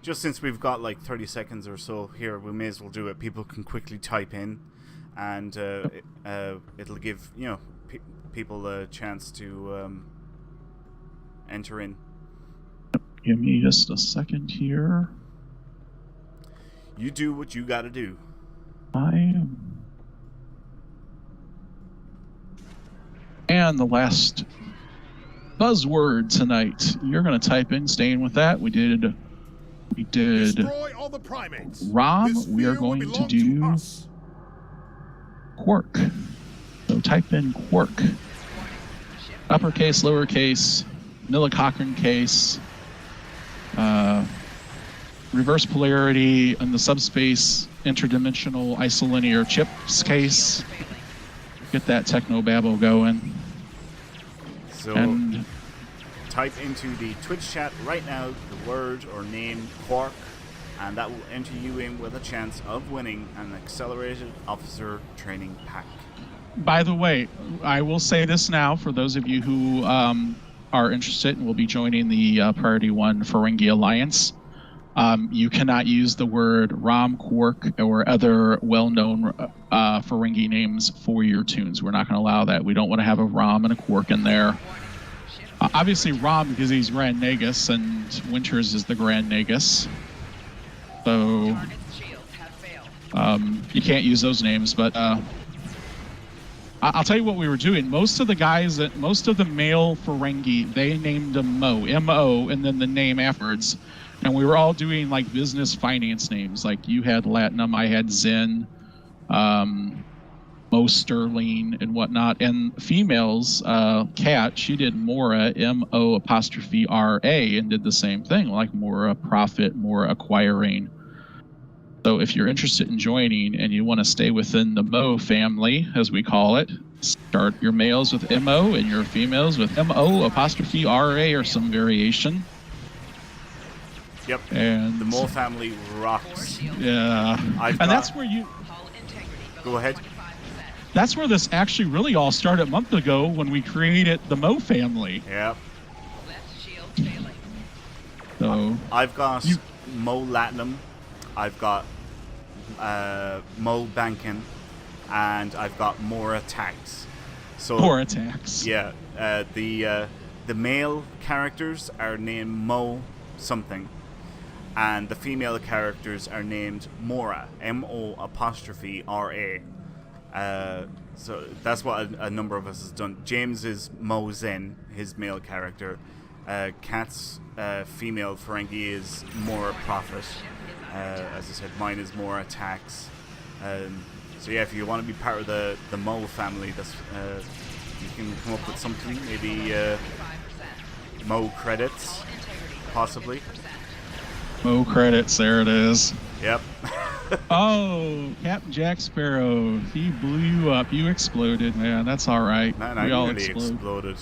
Just since we've got like 30 seconds or so here, we may as well do it. People can quickly type in, and it'll give people a chance to enter in. Give me just a second here. You do what you got to do. And the last buzzword tonight. You're going to type in, staying with that. We did Destroy all the primates. ROM. This We are sphere will going to belong do us. Quark. So type in Quark. Uppercase, lowercase, millicochrane case, reverse polarity, and the subspace interdimensional isolinear chips case. Get that technobabble going. So And type into the Twitch chat right now the word or name Quark, and that will enter you in with a chance of winning an accelerated officer training pack. by the way, I will say this now for those of you who are interested and will be joining the Priority One Ferengi Alliance. You cannot use the word Rom, Quark, or other well-known Ferengi names for your tunes. We're not going to allow that. We don't want to have a Rom and a Quark in there. Obviously, Rom because he's Grand Nagus, and Winters is the Grand Nagus. So you can't use those names, but I'll tell you what we were doing. Most of the male Ferengi, they named them Mo, M-O, and then the name afterwards. And we were all doing like business finance names. Like you had Latinum, I had Zen, Mo Sterling, and whatnot. And females, Kat, she did Mora, M-O''R-A, and did the same thing, like Mora Profit, Mora Acquiring. So if you're interested in joining and you want to stay within the Mo family, as we call it, start your males with M-O and your females with M-O''R-A or some variation. Yep. And The Mo family rocks. yeah, that's where you. Go ahead. That's where this actually really all started a month ago when we created the Mo family. Yep. So I've got Mo Latinum, I've got Mo Bankin, and I've got Mora Tax. So more attacks. yeah, the male characters are named Mo something, and the female characters are named Mora, M-O''R-A. So that's what a number of us has done. James is Mo Zen, his male character. Kat's female Ferengi is Mora Prophet. As I said, mine is Mora Tax. So yeah, if you want to be part of the Mo family, that's you can come up with something. Maybe Mo credits, possibly. Mo credits, there it is. Yep. Oh, Captain Jack Sparrow, he blew you up. You exploded, man. That's all right. Man, we I all nearly explode. exploded.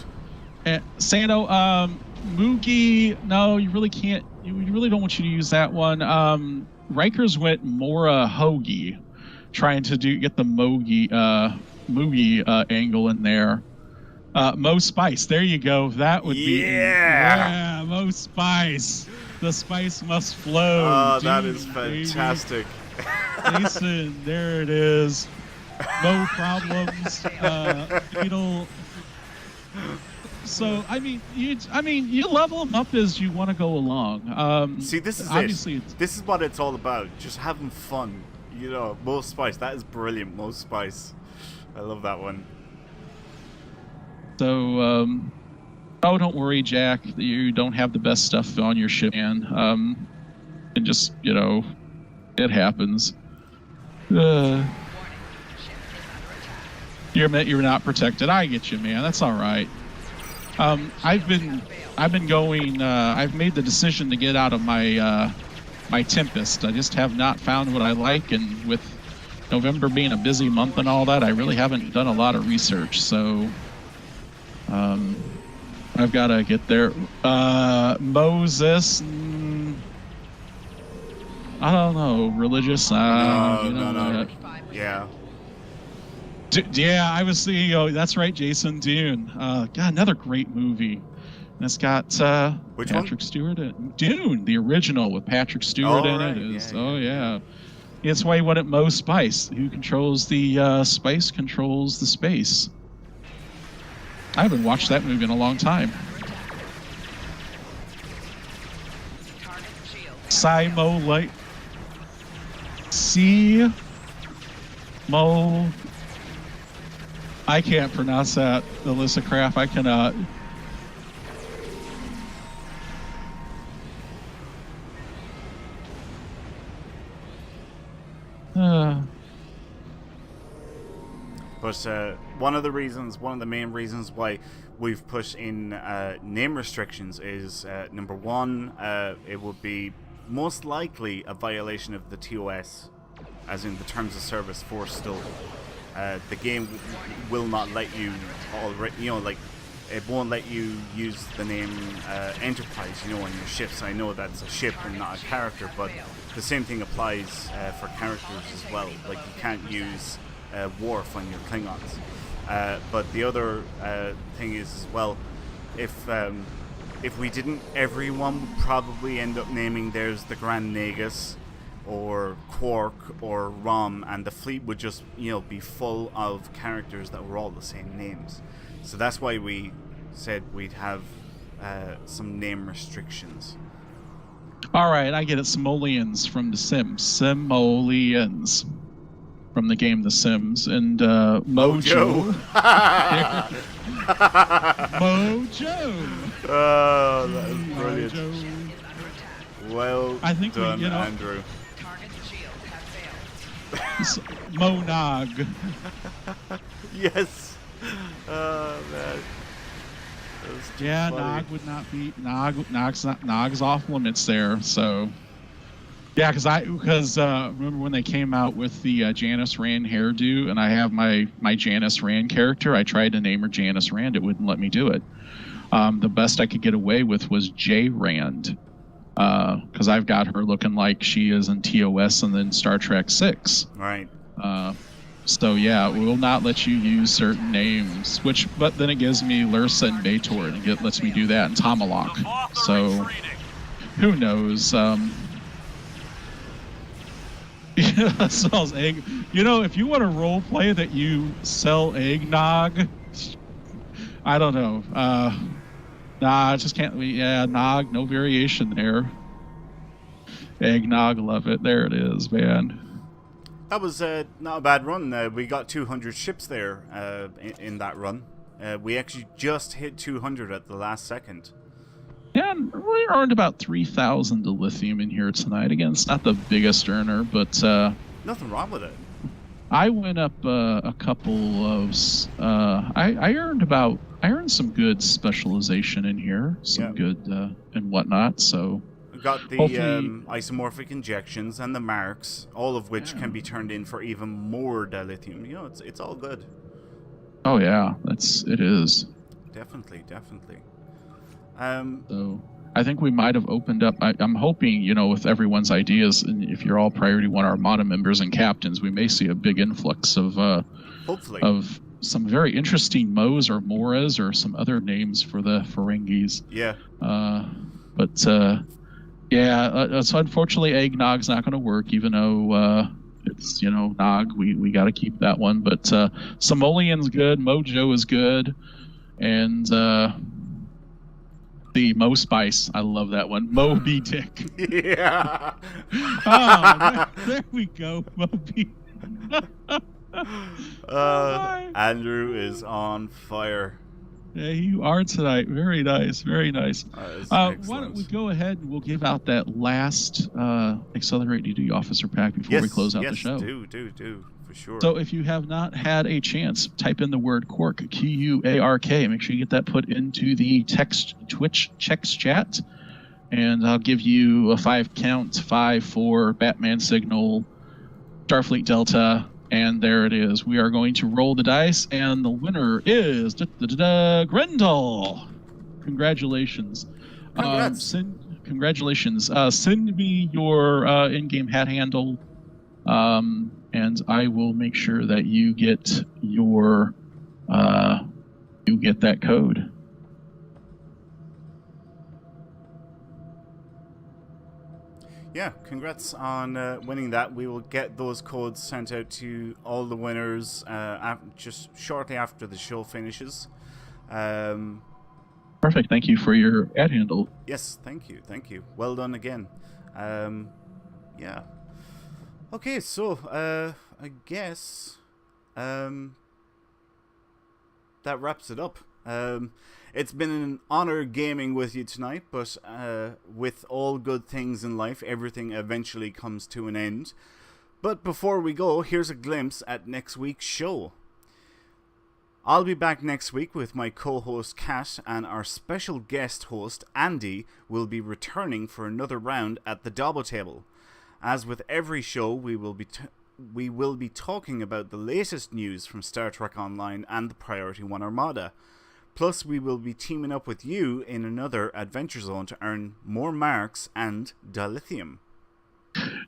And Sando, Moogie, no, you really can't. We really don't want you to use that one. Rikers went Mora Hoagie, trying to get the Moogie angle in there. Mo Spice, there you go. That would be yeah, Mo Spice. The spice must flow. Oh, that is fantastic. Jason, there it is. No problems. Fatal. So I mean, you level them up as you want to go along. See, this is obviously it. This is what it's all about. Just having fun. You know, Most Spice. That is brilliant. Most Spice. I love that one. So, oh, don't worry, Jack. You don't have the best stuff on your ship, man. And just, you know, it happens. You're not protected. I get you, man. That's all right. I've been going. I've made the decision to get out of my my Tempest. I just have not found what I like, and with November being a busy month and all that, I really haven't done a lot of research. So, I've got to get there. Moses. I don't know. Religious. No. Yeah. Yeah, I was thinking, oh, that's right, Jason, Dune. God, another great movie. And it's got Patrick Stewart in Dune, the original with Patrick Stewart in right. it. Yeah. It's why he won it Most Spice. Who controls the spice controls the space. I haven't watched that movie in a long time. Simo Light. Mo. I can't pronounce that, Alyssa Craft. I cannot. But one of the main reasons why we've put in name restrictions is number one, it would be most likely a violation of the TOS, as in the terms of service for Stoke. The game will not let you it won't let you use the name Enterprise, on your ships. I know that's a ship and not a character, but the same thing applies for characters as well. Like, you can't use Worf on your Klingons. But the other thing is as well, if we didn't, everyone would probably end up naming theirs the Grand Nagus or Quark or Rom, and the fleet would just be full of characters that were all the same names. So that's why we said we'd have some name restrictions. All right, I get it. Simoleons from The Sims. Simoleons from the game The Sims. And Mojo. Mojo. Oh, that is brilliant. Mojo. Well done, Andrew. Monog. Yes. Oh, man. Yeah, funny. Nog would not be Nog's off limits there. So yeah, because remember when they came out with the Janice Rand hairdo, and I have my Janice Rand character. I tried to name her Janice Rand. It wouldn't let me do it. The best I could get away with was J Rand, because I've got her looking like she is in TOS and then Star Trek 6. Right. So yeah, we will not let you use certain names. But then it gives me Lursa and Bator, and it lets me do that in Tomalak. So who knows? Sells egg. If you want to role play that you sell eggnog, I don't know. Nah, just can't. Yeah, nog, no variation there. Eggnog, love it. There it is, man. That was not a bad run. We got 200 ships there in that run. We actually just hit 200 at the last second. Yeah, we earned about 3,000 dilithium in here tonight. Again, it's not the biggest earner, but nothing wrong with it. I went up a couple of. I earned some good specialization in here, some good and whatnot. So. Got the isomorphic injections and the marks, all of which can be turned in for even more dilithium. It's all good. Oh yeah, it is. Definitely. So I think we might have opened up. I'm hoping, with everyone's ideas, and if you're all Priority One Armada members and captains, we may see a big influx of hopefully of some very interesting Mo's or Moras or some other names for the Ferengis. Yeah. Yeah, so unfortunately Eggnog's not going to work, even though it's, Nog, we got to keep that one. But Simoleon's good, Mojo is good, And the Mo Spice. I love that one. Moby Dick. Yeah. There we go. Moby. Andrew is on fire. Yeah, you are tonight. Very nice. Very nice. Why Excellent. don't we go ahead and we'll give out that last Accelerate Duty Officer Pack before we close out the show. Do, for sure. So if you have not had a chance, type in the word Quark, Q-U-A-R-K. Make sure you get that put into the text Twitch checks chat. And I'll give you a 5 count, 5 for Batman Signal, Starfleet Delta, and there it is. We are going to roll the dice, and the winner is Grendel. Congratulations. Congrats. Congratulations. Send me your in-game hat handle, and I will make sure that you get your you get that code. Yeah, congrats on winning that. We will get those codes sent out to all the winners just shortly after the show finishes. Perfect. Thank you for your ad handle. Yes, thank you. Well done again. Yeah. Okay, so I guess that wraps it up. It's been an honor gaming with you tonight, but with all good things in life, everything eventually comes to an end. But before we go, here's a glimpse at next week's show. I'll be back next week with my co-host Kat, and our special guest host Andy will be returning for another round at the Dobbo Table. As with every show, we will be talking about the latest news from Star Trek Online and the Priority One Armada. Plus, we will be teaming up with you in another Adventure Zone to earn more marks and dilithium.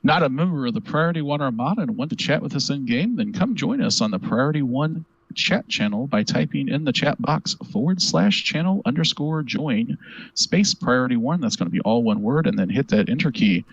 Not a member of the Priority One Armada and want to chat with us in game? Then come join us on the Priority One chat channel by typing in the chat box /channel_join space Priority One. That's going to be all one word, and then hit that enter key.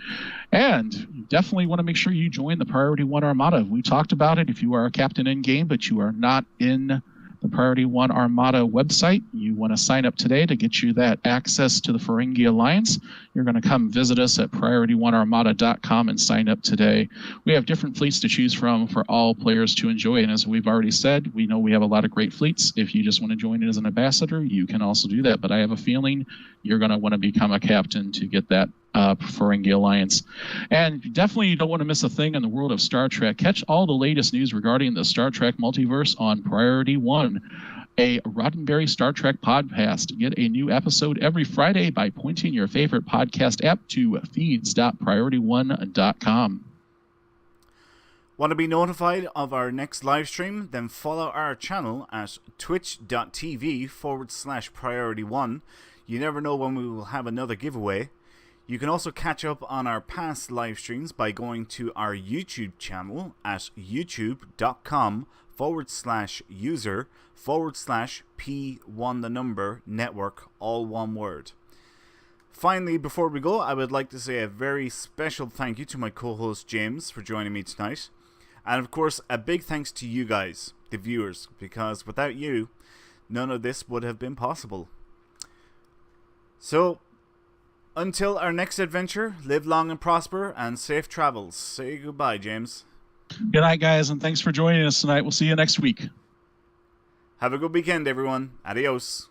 And you definitely want to make sure you join the Priority One Armada. We talked about it. If you are a captain in game, but you are not in the Priority One Armada website, you want to sign up today to get you that access to the Ferengi Alliance. You're going to come visit us at priorityone.armada.com and sign up today. We have different fleets to choose from for all players to enjoy, and as we've already said, we know we have a lot of great fleets. If you just want to join in as an ambassador, you can also do that, but I have a feeling you're going to want to become a captain to get that Ferengi Alliance. And definitely you don't want to miss a thing in the world of Star Trek. Catch all the latest news regarding the Star Trek Multiverse on Priority One, a Roddenberry Star Trek podcast. Get a new episode every Friday by pointing your favorite podcast app to feeds.priorityone.com. Want to be notified of our next live stream? Then follow our channel at twitch.tv/priorityone. You never know when we will have another giveaway. You can also catch up on our past live streams by going to our YouTube channel at youtube.com/user/P1 network, all one word. Finally, before we go, I would like to say a very special thank you to my co-host James for joining me tonight. And of course, a big thanks to you guys, the viewers, because without you, none of this would have been possible. So, until our next adventure, live long and prosper, and safe travels. Say goodbye, James. Good night, guys, and thanks for joining us tonight. We'll see you next week. Have a good weekend, everyone. Adios.